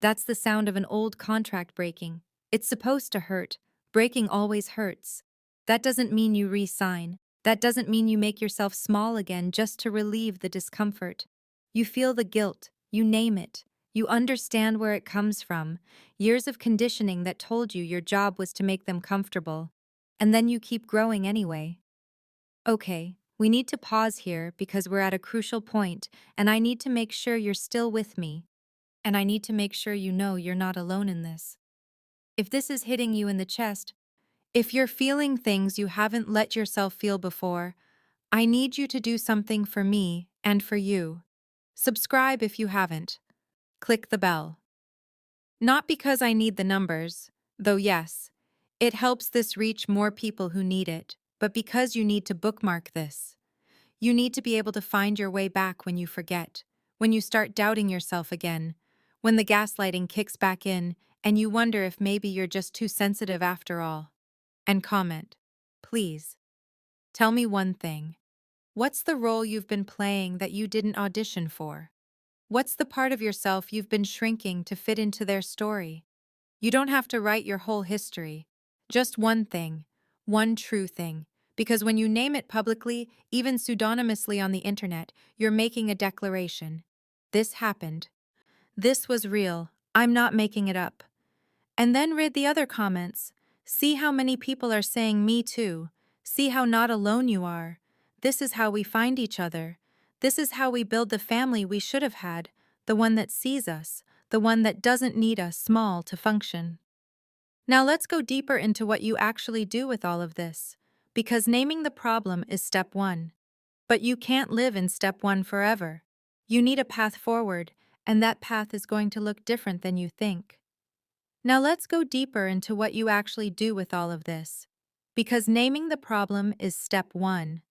That's the sound of an old contract breaking. It's supposed to hurt. Breaking always hurts. That doesn't mean you re-sign. That doesn't mean you make yourself small again just to relieve the discomfort. You feel the guilt. You name it. You understand where it comes from. Years of conditioning that told you your job was to make them comfortable. And then you keep growing anyway. Okay, we need to pause here because we're at a crucial point, and I need to make sure you're still with me. And I need to make sure you know you're not alone in this. If this is hitting you in the chest, if you're feeling things you haven't let yourself feel before, I need you to do something for me and for you. Subscribe if you haven't. Click the bell. Not because I need the numbers, though yes, it helps this reach more people who need it, but because you need to bookmark this. You need to be able to find your way back when you forget, when you start doubting yourself again, when the gaslighting kicks back in and you wonder if maybe you're just too sensitive after all. And comment. Please. Tell me one thing. What's the role you've been playing that you didn't audition for? What's the part of yourself you've been shrinking to fit into their story? You don't have to write your whole history. Just one thing. One true thing. Because when you name it publicly, even pseudonymously on the internet, you're making a declaration. This happened. This was real. I'm not making it up. And then read the other comments. See how many people are saying me too. See how not alone you are. This is how we find each other. This is how we build the family we should have had, the one that sees us, the one that doesn't need us small to function. Now let's go deeper into what you actually do with all of this, because naming the problem is step one. But you can't live in step one forever. You need a path forward, and that path is going to look different than you think. Now let's go deeper into what you actually do with all of this, because naming the problem is step one.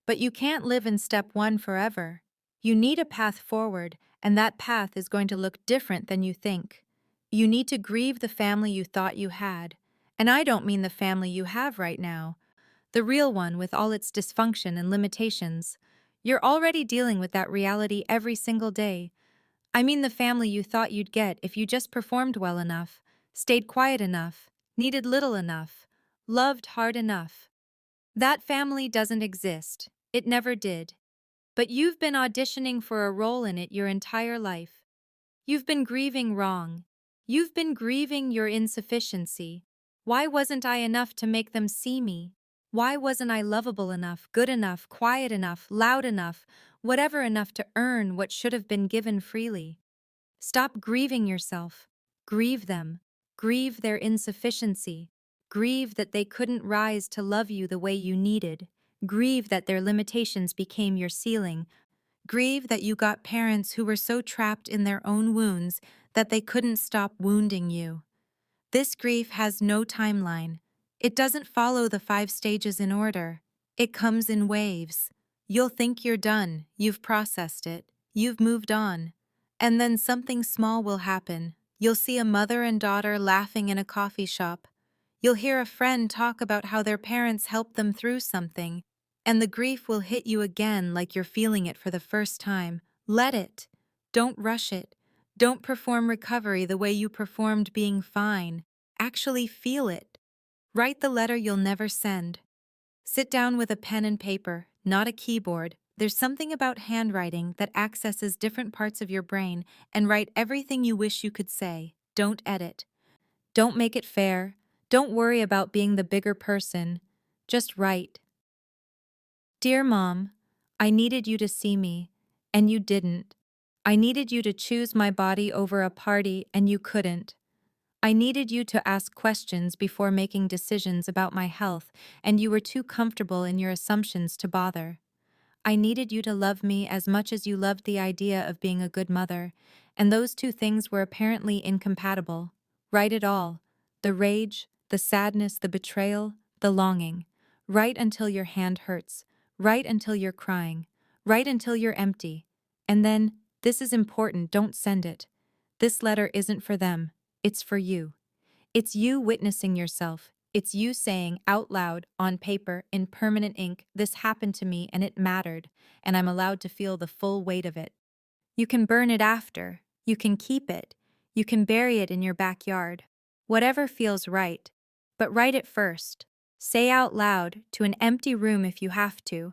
But you can't live in step one forever. You need a path forward, and that path is going to look different than you think. You need to grieve the family you thought you had, and I don't mean the family you have right now, the real one with all its dysfunction and limitations. You're already dealing with that reality every single day. I mean the family you thought you'd get if you just performed well enough, stayed quiet enough, needed little enough, loved hard enough. That family doesn't exist. It never did. But you've been auditioning for a role in it your entire life. You've been grieving wrong. You've been grieving your insufficiency. Why wasn't I enough to make them see me? Why wasn't I lovable enough, good enough, quiet enough, loud enough, whatever enough to earn what should have been given freely? Stop grieving yourself. Grieve them. Grieve their insufficiency. Grieve that they couldn't rise to love you the way you needed. Grieve that their limitations became your ceiling. Grieve that you got parents who were so trapped in their own wounds that they couldn't stop wounding you. This grief has no timeline. It doesn't follow the 5 stages in order. It comes in waves. You'll think you're done, you've processed it, you've moved on. And then something small will happen. You'll see a mother and daughter laughing in a coffee shop. You'll hear a friend talk about how their parents helped them through something, and the grief will hit you again like you're feeling it for the first time. Let it. Don't rush it. Don't perform recovery the way you performed being fine. Actually feel it. Write the letter you'll never send. Sit down with a pen and paper, not a keyboard. There's something about handwriting that accesses different parts of your brain, and write everything you wish you could say. Don't edit. Don't make it fair. Don't worry about being the bigger person. Just write. Dear Mom, I needed you to see me, and you didn't. I needed you to choose my body over a party, and you couldn't. I needed you to ask questions before making decisions about my health, and you were too comfortable in your assumptions to bother. I needed you to love me as much as you loved the idea of being a good mother, and those two things were apparently incompatible. Write it all. The rage, the sadness, the betrayal, the longing. Write until your hand hurts. Write until you're crying. Write until you're empty. And then, this is important, don't send it. This letter isn't for them, it's for you. It's you witnessing yourself. It's you saying out loud, on paper, in permanent ink, this happened to me and it mattered, and I'm allowed to feel the full weight of it. You can burn it after. You can keep it. You can bury it in your backyard. Whatever feels right. But write it first. Say out loud, to an empty room if you have to.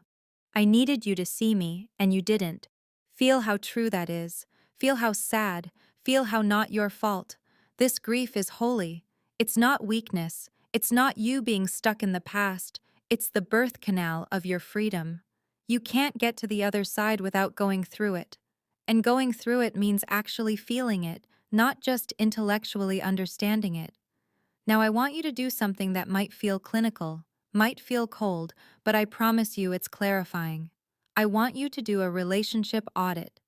I needed you to see me, and you didn't. Feel how true that is. Feel how sad. Feel how not your fault. This grief is holy. It's not weakness. It's not you being stuck in the past. It's the birth canal of your freedom. You can't get to the other side without going through it. And going through it means actually feeling it, not just intellectually understanding it. Now I want you to do something that might feel clinical, might feel cold, but I promise you it's clarifying. I want you to do a relationship audit.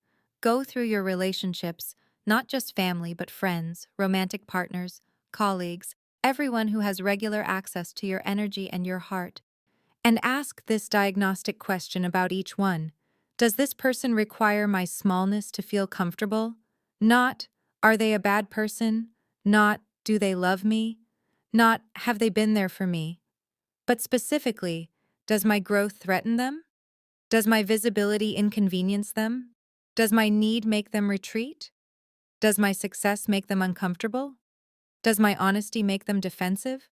Go through your relationships, not just family but friends, romantic partners, colleagues, everyone who has regular access to your energy and your heart. And ask this diagnostic question about each one. Does this person require my smallness to feel comfortable? Not, are they a bad person? Not, do they love me? Not, have they been there for me? But specifically, does my growth threaten them? Does my visibility inconvenience them? Does my need make them retreat? Does my success make them uncomfortable? Does my honesty make them defensive?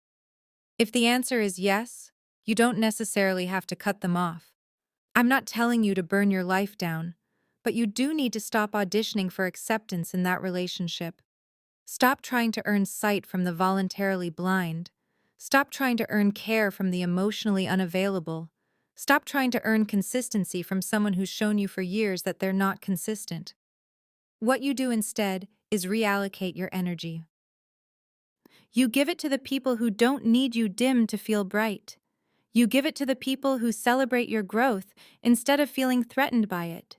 If the answer is yes, you don't necessarily have to cut them off. I'm not telling you to burn your life down, but you do need to stop auditioning for acceptance in that relationship. Stop trying to earn sight from the voluntarily blind. Stop trying to earn care from the emotionally unavailable. Stop trying to earn consistency from someone who's shown you for years that they're not consistent. What you do instead is reallocate your energy. You give it to the people who don't need you dim to feel bright. You give it to the people who celebrate your growth instead of feeling threatened by it.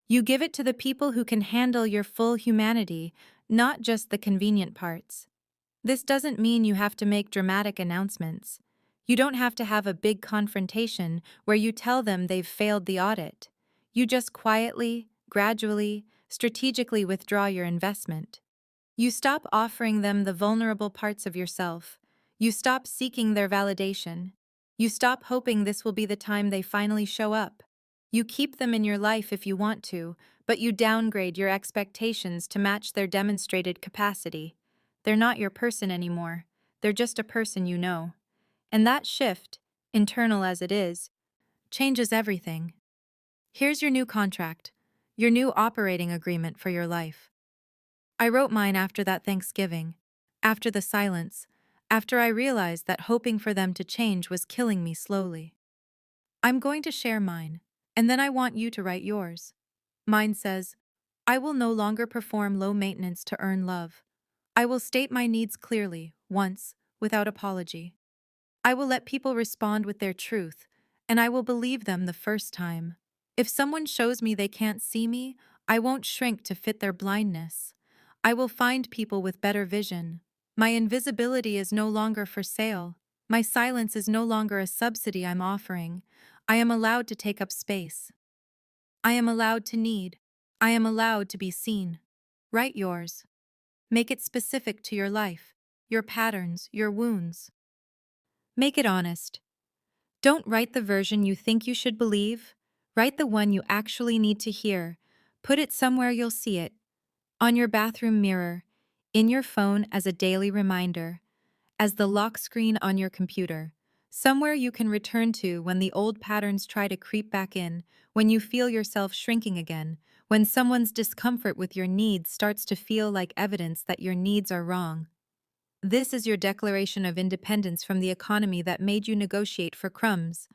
You give it to the people who can handle your full humanity, not just the convenient parts. This doesn't mean you have to make dramatic announcements. You don't have to have a big confrontation where you tell them they've failed the audit. You just quietly, gradually, strategically withdraw your investment. You stop offering them the vulnerable parts of yourself. You stop seeking their validation. You stop hoping this will be the time they finally show up. You keep them in your life if you want to, but you downgrade your expectations to match their demonstrated capacity. They're not your person anymore. They're just a person you know. And that shift, internal as it is, changes everything. Here's your new contract, your new operating agreement for your life. I wrote mine after that Thanksgiving, after the silence, after I realized that hoping for them to change was killing me slowly. I'm going to share mine, and then I want you to write yours. Mine says, I will no longer perform low maintenance to earn love. I will state my needs clearly, once, without apology. I will let people respond with their truth, and I will believe them the first time. If someone shows me they can't see me, I won't shrink to fit their blindness. I will find people with better vision. My invisibility is no longer for sale. My silence is no longer a subsidy I'm offering. I am allowed to take up space. I am allowed to need. I am allowed to be seen. Write yours. Make it specific to your life, your patterns, your wounds. Make it honest. Don't write the version you think you should believe. Write the one you actually need to hear. Put it somewhere you'll see it. On your bathroom mirror, in your phone as a daily reminder, as the lock screen on your computer. Somewhere you can return to when the old patterns try to creep back in, when you feel yourself shrinking again, when someone's discomfort with your needs starts to feel like evidence that your needs are wrong. This is your declaration of independence from the economy that made you negotiate for crumbs.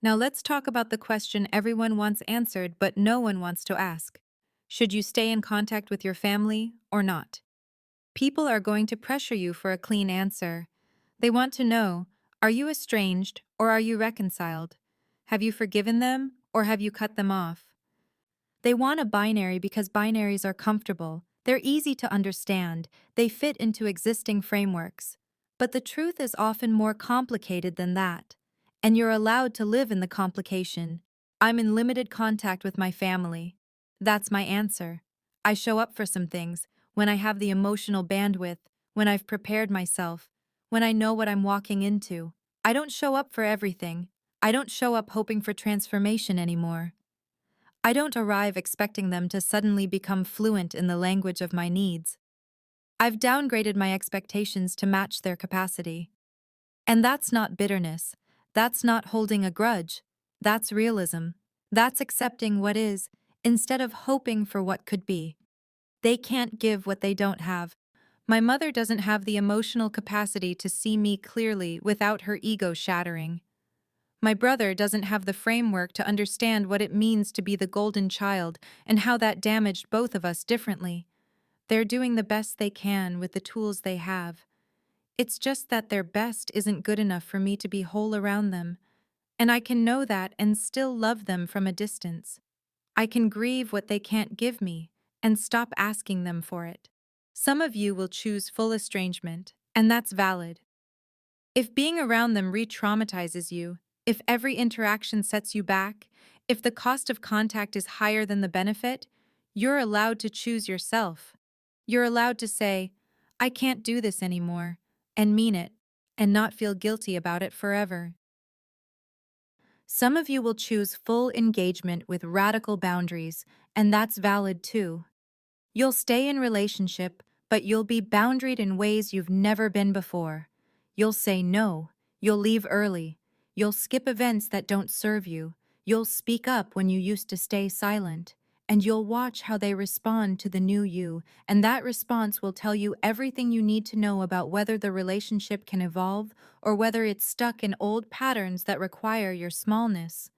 Now let's talk about the question everyone wants answered but no one wants to ask. Should you stay in contact with your family or not? People are going to pressure you for a clean answer. They want to know, are you estranged or are you reconciled? Have you forgiven them or have you cut them off? They want a binary because binaries are comfortable. They're easy to understand. They fit into existing frameworks. But the truth is often more complicated than that, and you're allowed to live in the complication. I'm in limited contact with my family. That's my answer. I show up for some things when I have the emotional bandwidth, when I've prepared myself, when I know what I'm walking into. I don't show up for everything. I don't show up hoping for transformation anymore. I don't arrive expecting them to suddenly become fluent in the language of my needs. I've downgraded my expectations to match their capacity. And that's not bitterness. That's not holding a grudge. That's realism. That's accepting what is, instead of hoping for what could be. They can't give what they don't have. My mother doesn't have the emotional capacity to see me clearly without her ego shattering. My brother doesn't have the framework to understand what it means to be the golden child and how that damaged both of us differently. They're doing the best they can with the tools they have. It's just that their best isn't good enough for me to be whole around them, and I can know that and still love them from a distance. I can grieve what they can't give me and stop asking them for it. Some of you will choose full estrangement, and that's valid. If being around them re-traumatizes you, if every interaction sets you back, if the cost of contact is higher than the benefit, you're allowed to choose yourself. You're allowed to say, I can't do this anymore, and mean it, and not feel guilty about it forever. Some of you will choose full engagement with radical boundaries, and that's valid too. You'll stay in relationship, but you'll be boundaried in ways you've never been before. You'll say no. You'll leave early. You'll skip events that don't serve you. You'll speak up when you used to stay silent. And you'll watch how they respond to the new you, and that response will tell you everything you need to know about whether the relationship can evolve or whether it's stuck in old patterns that require your smallness.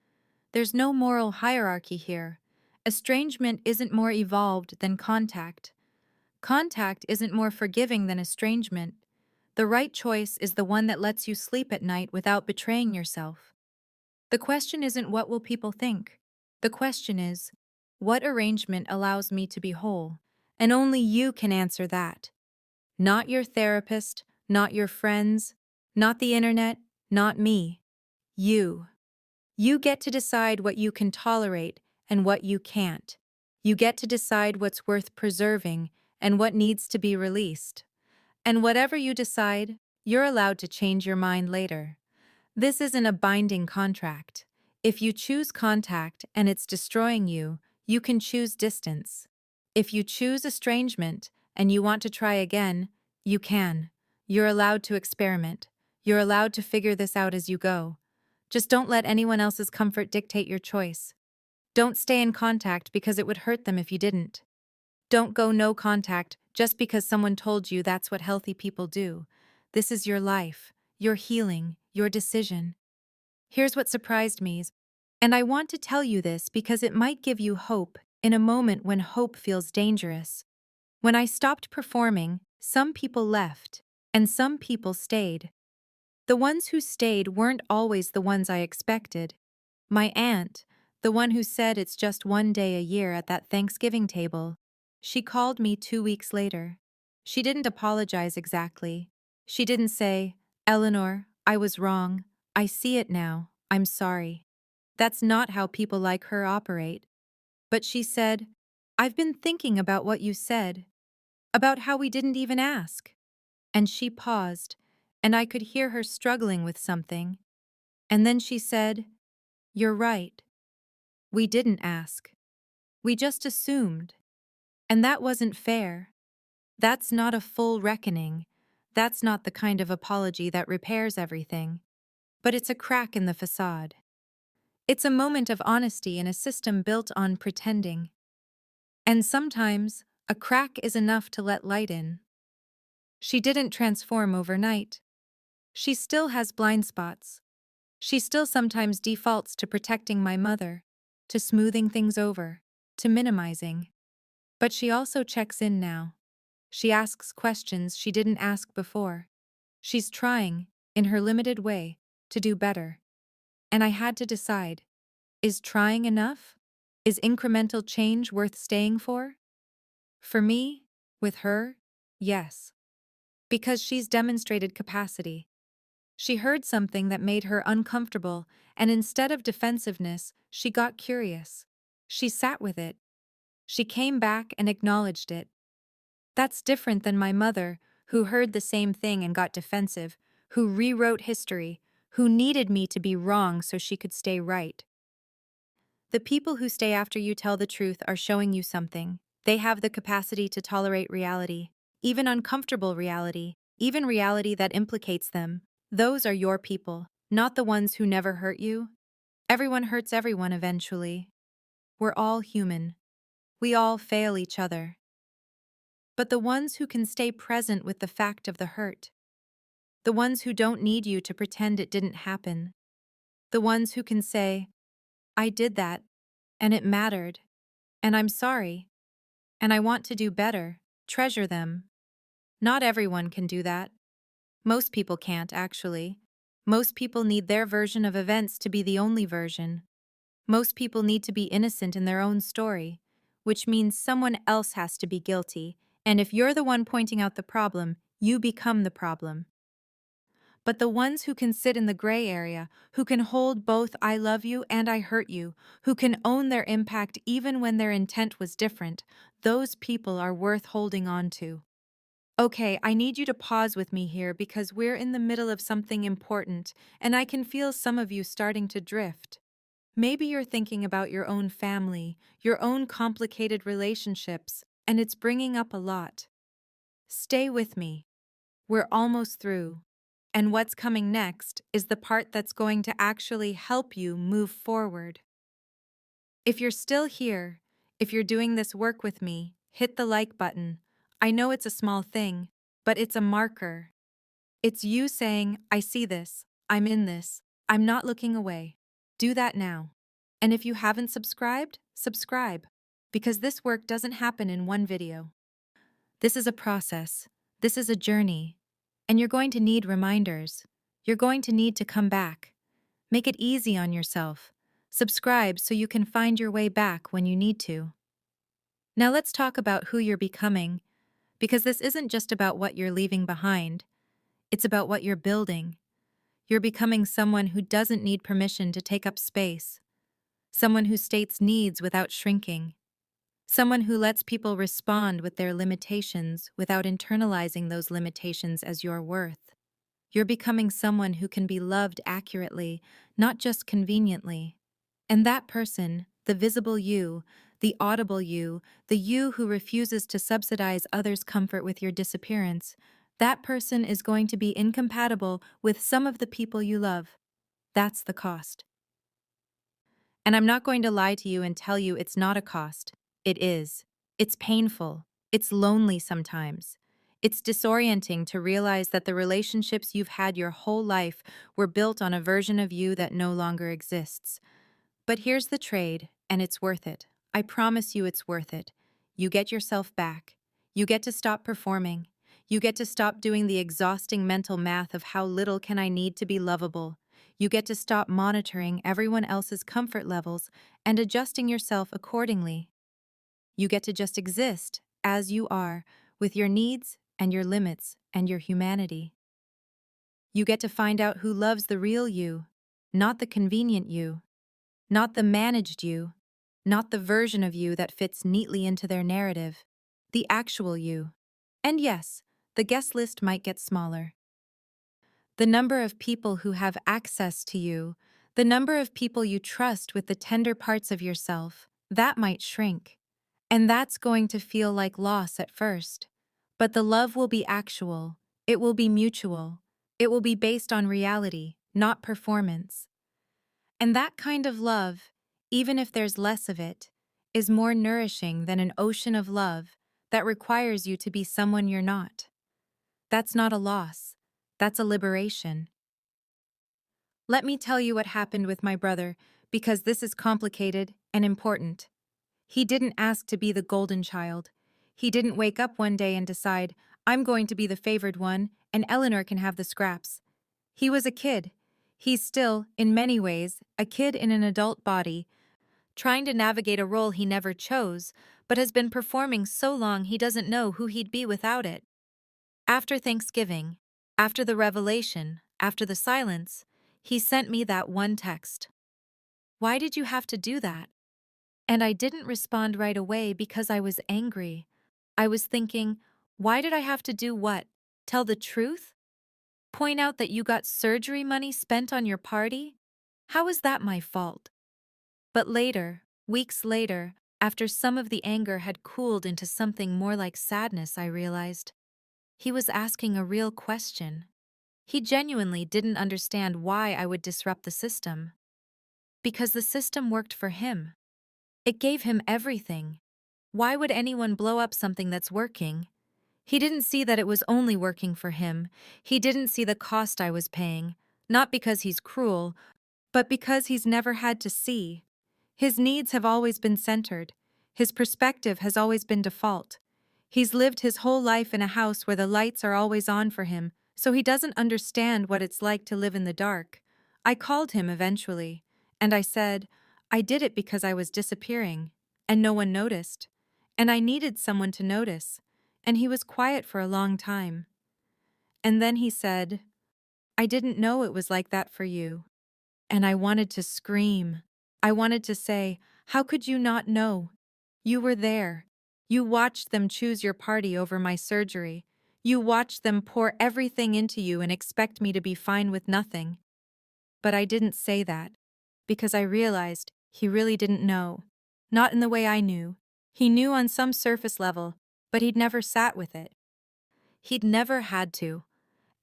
There's no moral hierarchy here. Estrangement isn't more evolved than contact. Contact isn't more forgiving than estrangement. The right choice is the one that lets you sleep at night without betraying yourself. The question isn't what will people think. The question is, what arrangement allows me to be whole? And only you can answer that. Not your therapist, not your friends, not the internet, not me. You. You get to decide what you can tolerate and what you can't. You get to decide what's worth preserving and what needs to be released. And whatever you decide, you're allowed to change your mind later. This isn't a binding contract. If you choose contact and it's destroying you, you can choose distance. If you choose estrangement and you want to try again, you can. You're allowed to experiment. You're allowed to figure this out as you go. Just don't let anyone else's comfort dictate your choice. Don't stay in contact because it would hurt them if you didn't. Don't go no contact just because someone told you that's what healthy people do. This is your life, your healing, your decision. Here's what surprised me, and I want to tell you this because it might give you hope in a moment when hope feels dangerous. When I stopped performing, some people left, and some people stayed. The ones who stayed weren't always the ones I expected. My aunt, the one who said it's just one day a year at that Thanksgiving table, she called me 2 weeks later. She didn't apologize exactly. She didn't say, Eleanor, I was wrong. I see it now. I'm sorry. That's not how people like her operate. But she said, I've been thinking about what you said, about how we didn't even ask. And she paused, and I could hear her struggling with something. And then she said, You're right. We didn't ask. We just assumed. And that wasn't fair. That's not a full reckoning. That's not the kind of apology that repairs everything. But it's a crack in the facade. It's a moment of honesty in a system built on pretending. And sometimes, a crack is enough to let light in. She didn't transform overnight. She still has blind spots. She still sometimes defaults to protecting my mother, to smoothing things over, to minimizing. But she also checks in now. She asks questions she didn't ask before. She's trying, in her limited way, to do better. And I had to decide, is trying enough? Is incremental change worth staying for? For me, with her, yes. Because she's demonstrated capacity. She heard something that made her uncomfortable, and instead of defensiveness, she got curious. She sat with it. She came back and acknowledged it. That's different than my mother, who heard the same thing and got defensive, who rewrote history, who needed me to be wrong so she could stay right. The people who stay after you tell the truth are showing you something. They have the capacity to tolerate reality, even uncomfortable reality, even reality that implicates them. Those are your people, not the ones who never hurt you. Everyone hurts everyone eventually. We're all human. We all fail each other. But the ones who can stay present with the fact of the hurt, the ones who don't need you to pretend it didn't happen, the ones who can say, I did that, and it mattered, and I'm sorry, and I want to do better, treasure them. Not everyone can do that. Most people can't, actually. Most people need their version of events to be the only version. Most people need to be innocent in their own story, which means someone else has to be guilty, and if you're the one pointing out the problem, you become the problem. But the ones who can sit in the gray area, who can hold both I love you and I hurt you, who can own their impact even when their intent was different, those people are worth holding on to. Okay, I need you to pause with me here because we're in the middle of something important, and I can feel some of you starting to drift. Maybe you're thinking about your own family, your own complicated relationships, and it's bringing up a lot. Stay with me. We're almost through. And what's coming next is the part that's going to actually help you move forward. If you're still here, if you're doing this work with me, hit the like button. I know it's a small thing, but it's a marker. It's you saying, I see this, I'm in this, I'm not looking away. Do that now. And if you haven't subscribed, subscribe, because this work doesn't happen in one video. This is a process. This is a journey. And you're going to need reminders. You're going to need to come back. Make it easy on yourself. Subscribe so you can find your way back when you need to. Now let's talk about who you're becoming, because this isn't just about what you're leaving behind. It's about what you're building. You're becoming someone who doesn't need permission to take up space. Someone who states needs without shrinking. Someone who lets people respond with their limitations without internalizing those limitations as your worth. You're becoming someone who can be loved accurately, not just conveniently. And that person, the visible you, the audible you, the you who refuses to subsidize others' comfort with your disappearance, that person is going to be incompatible with some of the people you love. That's the cost. And I'm not going to lie to you and tell you it's not a cost. It is. It's painful. It's lonely sometimes. It's disorienting to realize that the relationships you've had your whole life were built on a version of you that no longer exists. But here's the trade, and it's worth it. I promise you it's worth it. You get yourself back. You get to stop performing. You get to stop doing the exhausting mental math of how little can I need to be lovable. You get to stop monitoring everyone else's comfort levels and adjusting yourself accordingly. You get to just exist as you are, with your needs and your limits and your humanity. You get to find out who loves the real you, not the convenient you, not the managed you, not the version of you that fits neatly into their narrative, the actual you. And yes, the guest list might get smaller. The number of people who have access to you, the number of people you trust with the tender parts of yourself, that might shrink. And that's going to feel like loss at first. But the love will be actual, it will be mutual, it will be based on reality, not performance. And that kind of love, even if there's less of it, is more nourishing than an ocean of love that requires you to be someone you're not. That's not a loss, that's a liberation. Let me tell you what happened with my brother, because this is complicated and important. He didn't ask to be the golden child. He didn't wake up one day and decide, I'm going to be the favored one, and Eleanor can have the scraps. He was a kid. He's still, in many ways, a kid in an adult body, trying to navigate a role he never chose, but has been performing so long he doesn't know who he'd be without it. After Thanksgiving, after the revelation, after the silence, he sent me that one text. Why did you have to do that? And I didn't respond right away because I was angry. I was thinking, why did I have to do what? Tell the truth? Point out that you got surgery money spent on your party? How is that my fault? But later, weeks later, after some of the anger had cooled into something more like sadness, I realized he was asking a real question. He genuinely didn't understand why I would disrupt the system. Because the system worked for him. It gave him everything. Why would anyone blow up something that's working? He didn't see that it was only working for him. He didn't see the cost I was paying, not because he's cruel, but because he's never had to see. His needs have always been centered. His perspective has always been default. He's lived his whole life in a house where the lights are always on for him, so he doesn't understand what it's like to live in the dark. I called him eventually, and I said, I did it because I was disappearing, and no one noticed. And I needed someone to notice, and he was quiet for a long time. And then he said, I didn't know it was like that for you. And I wanted to scream. I wanted to say, how could you not know? You were there. You watched them choose your party over my surgery. You watched them pour everything into you and expect me to be fine with nothing. But I didn't say that, because I realized he really didn't know. Not in the way I knew. He knew on some surface level, but he'd never sat with it. He'd never had to.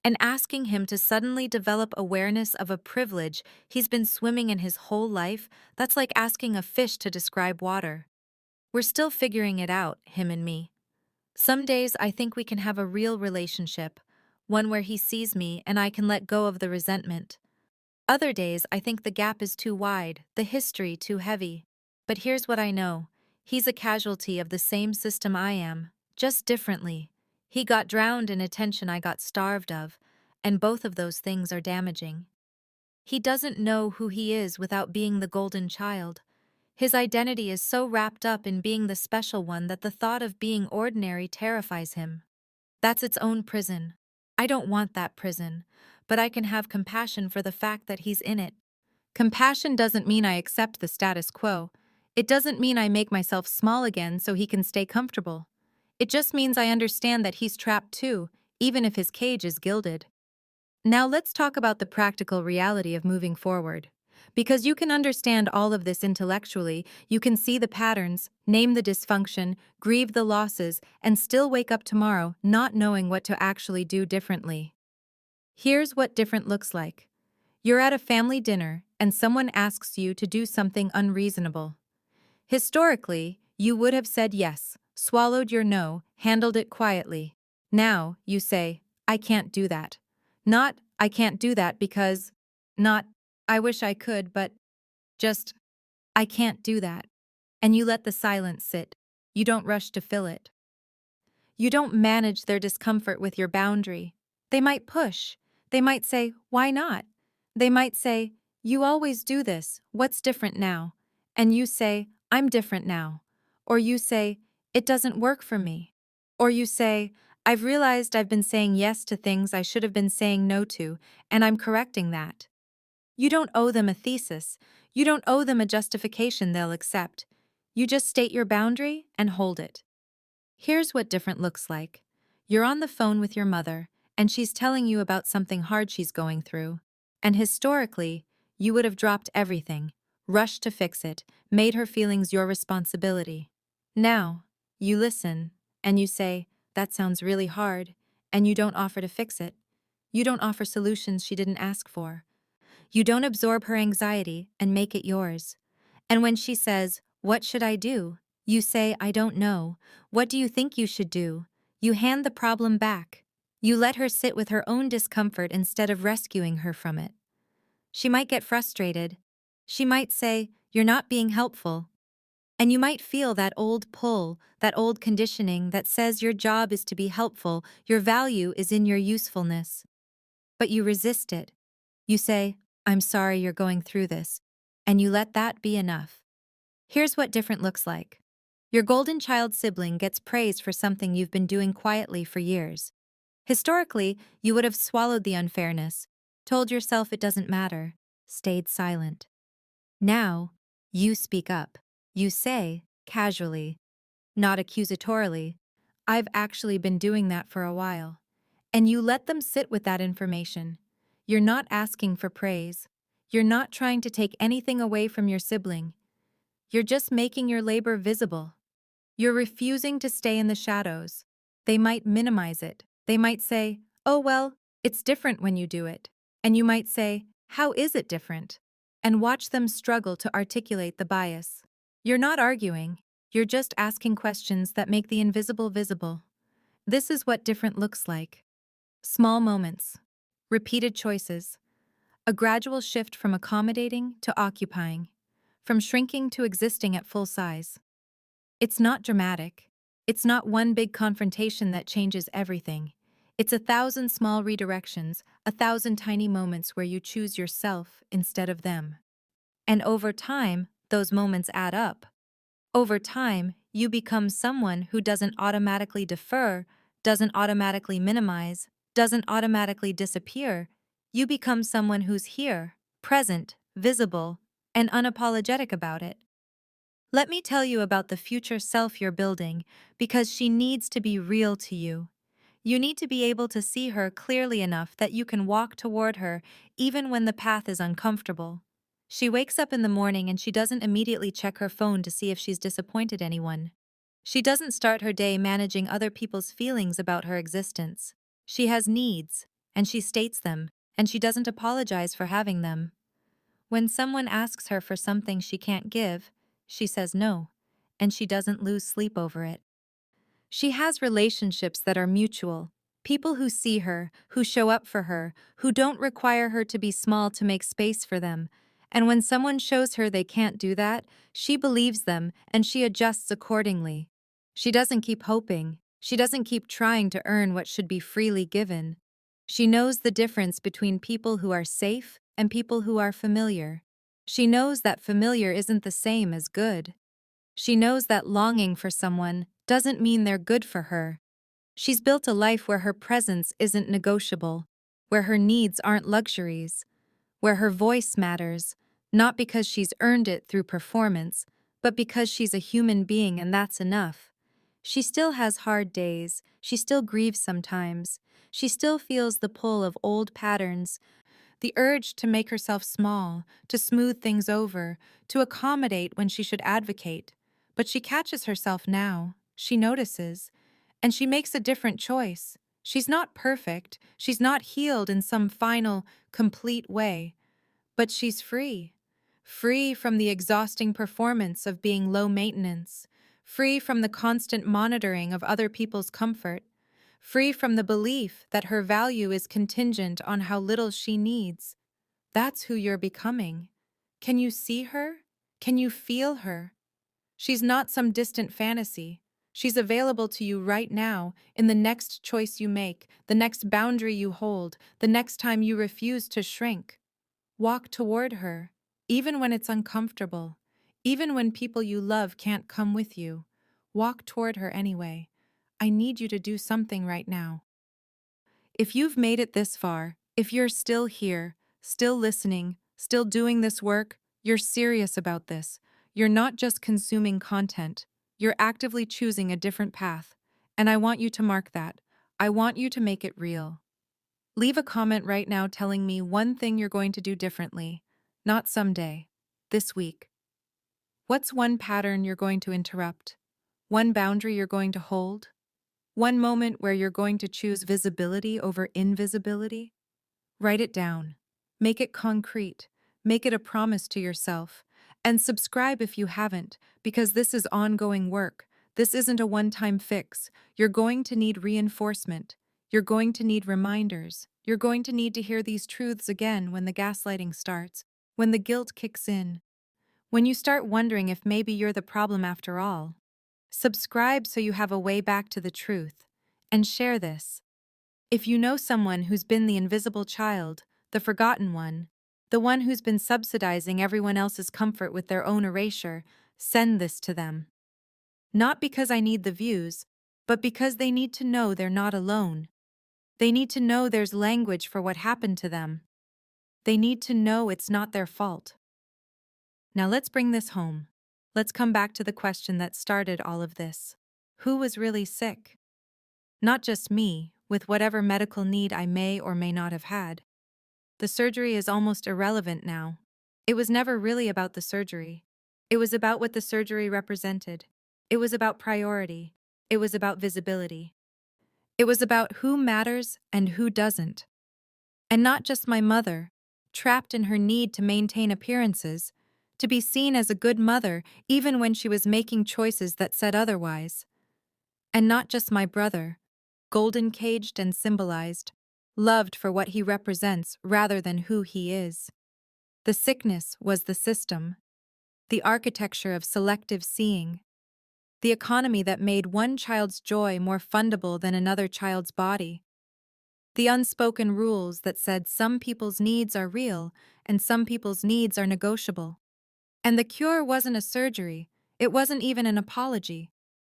And asking him to suddenly develop awareness of a privilege he's been swimming in his whole life, that's like asking a fish to describe water. We're still figuring it out, him and me. Some days I think we can have a real relationship, one where he sees me and I can let go of the resentment. Other days I think the gap is too wide, the history too heavy. But here's what I know. He's a casualty of the same system I am, just differently. He got drowned in attention I got starved of, and both of those things are damaging. He doesn't know who he is without being the golden child. His identity is so wrapped up in being the special one that the thought of being ordinary terrifies him. That's its own prison. I don't want that prison, but I can have compassion for the fact that he's in it. Compassion doesn't mean I accept the status quo. It doesn't mean I make myself small again so he can stay comfortable. It just means I understand that he's trapped too, even if his cage is gilded. Now let's talk about the practical reality of moving forward. Because you can understand all of this intellectually, you can see the patterns, name the dysfunction, grieve the losses, and still wake up tomorrow not knowing what to actually do differently. Here's what different looks like. You're at a family dinner, and someone asks you to do something unreasonable. Historically, you would have said yes, swallowed your no, handled it quietly. Now, you say, I can't do that. Not, I can't do that because. Not, I wish I could, but. Just, I can't do that. And you let the silence sit. You don't rush to fill it. You don't manage their discomfort with your boundary. They might push. They might say, why not? They might say, you always do this, what's different now? And you say, I'm different now. Or you say, it doesn't work for me. Or you say, I've realized I've been saying yes to things I should have been saying no to, and I'm correcting that. You don't owe them a thesis. You don't owe them a justification they'll accept. You just state your boundary and hold it. Here's what different looks like. You're on the phone with your mother, and she's telling you about something hard she's going through. And historically, you would have dropped everything, rushed to fix it, made her feelings your responsibility. Now, you listen, and you say, that sounds really hard, and you don't offer to fix it. You don't offer solutions she didn't ask for. You don't absorb her anxiety and make it yours. And when she says, what should I do? You say, I don't know. What do you think you should do? You hand the problem back. You let her sit with her own discomfort instead of rescuing her from it. She might get frustrated. She might say, you're not being helpful. And you might feel that old pull, that old conditioning that says your job is to be helpful, your value is in your usefulness. But you resist it. You say, I'm sorry you're going through this. And you let that be enough. Here's what different looks like. Your golden child sibling gets praise for something you've been doing quietly for years. Historically, you would have swallowed the unfairness, told yourself it doesn't matter, stayed silent. Now, you speak up. You say, casually, not accusatorily, "I've actually been doing that for a while." And you let them sit with that information. You're not asking for praise. You're not trying to take anything away from your sibling. You're just making your labor visible. You're refusing to stay in the shadows. They might minimize it. They might say, "Oh, well, it's different when you do it." And you might say, "How is it different?" And watch them struggle to articulate the bias. You're not arguing. You're just asking questions that make the invisible visible. This is what different looks like. Small moments. Repeated choices. A gradual shift from accommodating to occupying. From shrinking to existing at full size. It's not dramatic. It's not one big confrontation that changes everything. It's 1,000 small redirections, 1,000 tiny moments where you choose yourself instead of them. And over time, those moments add up. Over time, you become someone who doesn't automatically defer, doesn't automatically minimize, doesn't automatically disappear. You become someone who's here, present, visible, and unapologetic about it. Let me tell you about the future self you're building, because she needs to be real to you. You need to be able to see her clearly enough that you can walk toward her even when the path is uncomfortable. She wakes up in the morning and she doesn't immediately check her phone to see if she's disappointed anyone. She doesn't start her day managing other people's feelings about her existence. She has needs, and she states them, and she doesn't apologize for having them. When someone asks her for something she can't give, she says no, and she doesn't lose sleep over it. She has relationships that are mutual, people who see her, who show up for her, who don't require her to be small to make space for them. And when someone shows her they can't do that, she believes them and she adjusts accordingly. She doesn't keep hoping. She doesn't keep trying to earn what should be freely given. She knows the difference between people who are safe and people who are familiar. She knows that familiar isn't the same as good. She knows that longing for someone doesn't mean they're good for her. She's built a life where her presence isn't negotiable, where her needs aren't luxuries, where her voice matters, not because she's earned it through performance, but because she's a human being and that's enough. She still has hard days, she still grieves sometimes, she still feels the pull of old patterns, the urge to make herself small, to smooth things over, to accommodate when she should advocate. But she catches herself now, she notices, and she makes a different choice. She's not perfect, she's not healed in some final, complete way, but she's free. Free from the exhausting performance of being low maintenance, free from the constant monitoring of other people's comfort, free from the belief that her value is contingent on how little she needs. That's who you're becoming. Can you see her? Can you feel her? She's not some distant fantasy. She's available to you right now, in the next choice you make, the next boundary you hold, the next time you refuse to shrink. Walk toward her, even when it's uncomfortable, even when people you love can't come with you. Walk toward her anyway. I need you to do something right now. If you've made it this far, if you're still here, still listening, still doing this work, you're serious about this. You're not just consuming content. You're actively choosing a different path. And I want you to mark that. I want you to make it real. Leave a comment right now telling me one thing you're going to do differently. Not someday. This week. What's one pattern you're going to interrupt? One boundary you're going to hold? One moment where you're going to choose visibility over invisibility? Write it down. Make it concrete. Make it a promise to yourself. And subscribe if you haven't, because this is ongoing work. This isn't a one-time fix. You're going to need reinforcement. You're going to need reminders. You're going to need to hear these truths again when the gaslighting starts, when the guilt kicks in, when you start wondering if maybe you're the problem after all. Subscribe so you have a way back to the truth. And share this. If you know someone who's been the invisible child, the forgotten one, the one who's been subsidizing everyone else's comfort with their own erasure, send this to them. Not because I need the views, but because they need to know they're not alone. They need to know there's language for what happened to them. They need to know it's not their fault. Now let's bring this home. Let's come back to the question that started all of this. Who was really sick? Not just me, with whatever medical need I may or may not have had. The surgery is almost irrelevant now. It was never really about the surgery. It was about what the surgery represented. It was about priority. It was about visibility. It was about who matters and who doesn't. And not just my mother, trapped in her need to maintain appearances, to be seen as a good mother even when she was making choices that said otherwise. And not just my brother, golden caged and symbolized, loved for what he represents rather than who he is. The sickness was the system, the architecture of selective seeing, the economy that made one child's joy more fundable than another child's body, the unspoken rules that said some people's needs are real and some people's needs are negotiable. And the cure wasn't a surgery, it wasn't even an apology.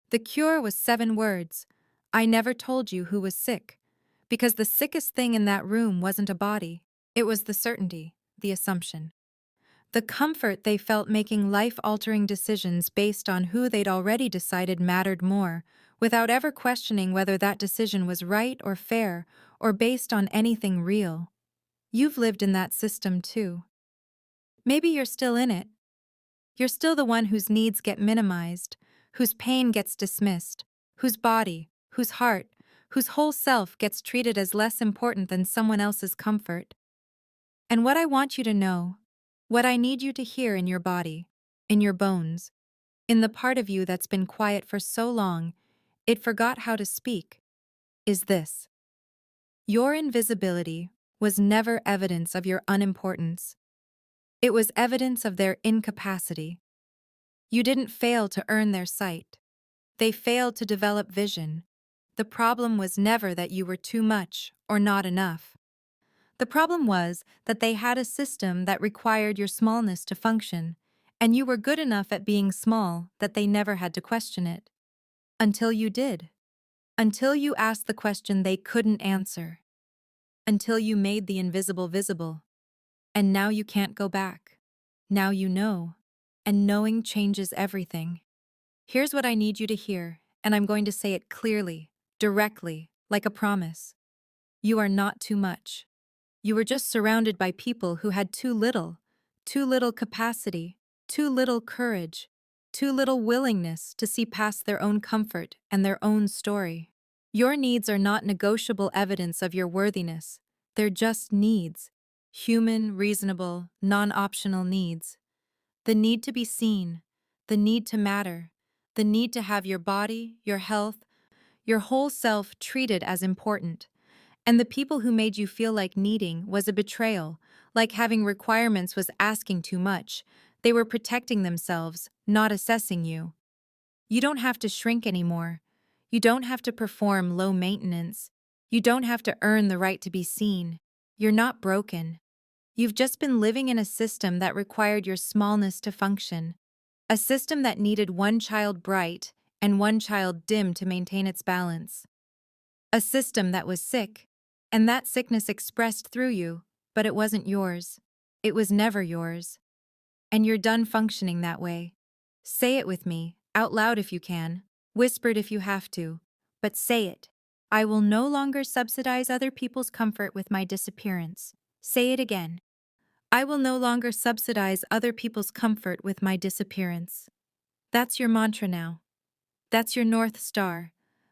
The cure was 7 words: I never told you who was sick. Because the sickest thing in that room wasn't a body, it was the certainty, the assumption. The comfort they felt making life-altering decisions based on who they'd already decided mattered more, without ever questioning whether that decision was right or fair or based on anything real. You've lived in that system too. Maybe you're still in it. You're still the one whose needs get minimized, whose pain gets dismissed, whose body, whose heart, whose whole self gets treated as less important than someone else's comfort. And what I want you to know, what I need you to hear in your body, in your bones, in the part of you that's been quiet for so long, it forgot how to speak, is this. Your invisibility was never evidence of your unimportance. It was evidence of their incapacity. You didn't fail to earn their sight. They failed to develop vision. The problem was never that you were too much or not enough. The problem was that they had a system that required your smallness to function, and you were good enough at being small that they never had to question it. Until you did. Until you asked the question they couldn't answer. Until you made the invisible visible. And now you can't go back. Now you know. And knowing changes everything. Here's what I need you to hear, and I'm going to say it clearly, directly, like a promise. You are not too much. You were just surrounded by people who had too little capacity, too little courage, too little willingness to see past their own comfort and their own story. Your needs are not negotiable evidence of your worthiness. They're just needs. Human, reasonable, non-optional needs. The need to be seen, the need to matter, the need to have your body, your health, your whole self treated as important. And the people who made you feel like needing was a betrayal, like having requirements was asking too much. They were protecting themselves, not assessing you. You don't have to shrink anymore. You don't have to perform low maintenance. You don't have to earn the right to be seen. You're not broken. You've just been living in a system that required your smallness to function. A system that needed one child bright and one child dim to maintain its balance. A system that was sick, and that sickness expressed through you, but it wasn't yours. It was never yours. And you're done functioning that way. Say it with me, out loud if you can, whispered if you have to, but say it. I will no longer subsidize other people's comfort with my disappearance. Say it again. I will no longer subsidize other people's comfort with my disappearance. That's your mantra now. That's your North Star.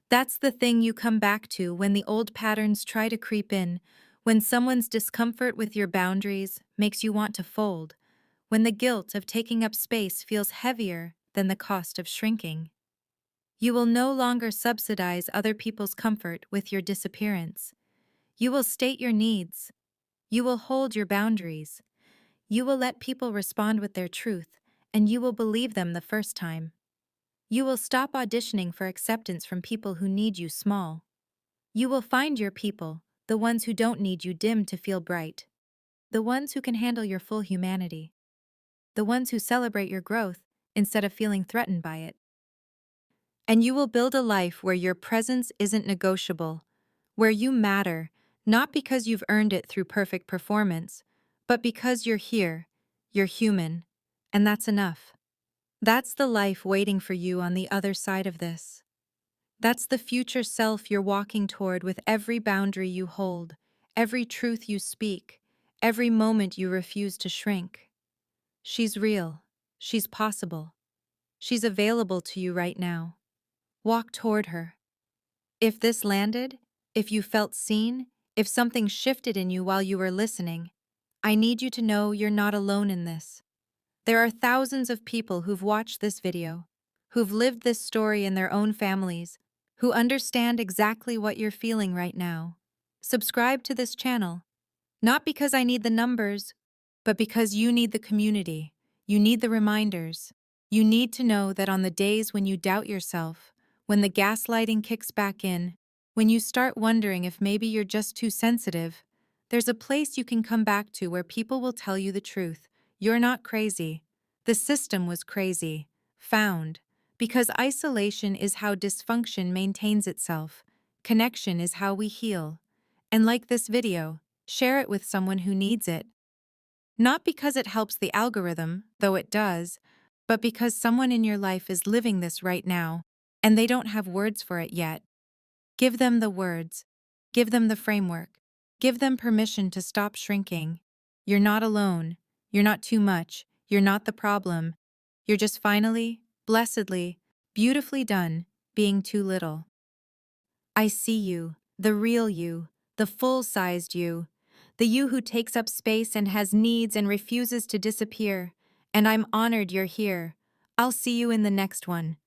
That's the thing you come back to when the old patterns try to creep in, when someone's discomfort with your boundaries makes you want to fold, when the guilt of taking up space feels heavier than the cost of shrinking. You will no longer subsidize other people's comfort with your disappearance. You will state your needs. You will hold your boundaries. You will let people respond with their truth, and you will believe them the first time. You will stop auditioning for acceptance from people who need you small. You will find your people, the ones who don't need you dim to feel bright. The ones who can handle your full humanity. The ones who celebrate your growth instead of feeling threatened by it. And you will build a life where your presence isn't negotiable, where you matter, not because you've earned it through perfect performance, but because you're here, you're human, and that's enough. That's the life waiting for you on the other side of this. That's the future self you're walking toward with every boundary you hold, every truth you speak, every moment you refuse to shrink. She's real. She's possible. She's available to you right now. Walk toward her. If this landed, if you felt seen, if something shifted in you while you were listening, I need you to know you're not alone in this. There are thousands of people who've watched this video, who've lived this story in their own families, who understand exactly what you're feeling right now. Subscribe to this channel, not because I need the numbers, but because you need the community. You need the reminders. You need to know that on the days when you doubt yourself, when the gaslighting kicks back in, when you start wondering if maybe you're just too sensitive, there's a place you can come back to where people will tell you the truth. You're not crazy. The system was crazy. Found. Because isolation is how dysfunction maintains itself. Connection is how we heal. And like this video, share it with someone who needs it. Not because it helps the algorithm, though it does, but because someone in your life is living this right now, and they don't have words for it yet. Give them the words. Give them the framework. Give them permission to stop shrinking. You're not alone. You're not too much. You're not the problem. You're just finally, blessedly, beautifully done being too little. I see you, the real you, the full-sized you, the you who takes up space and has needs and refuses to disappear. And I'm honored you're here. I'll see you in the next one.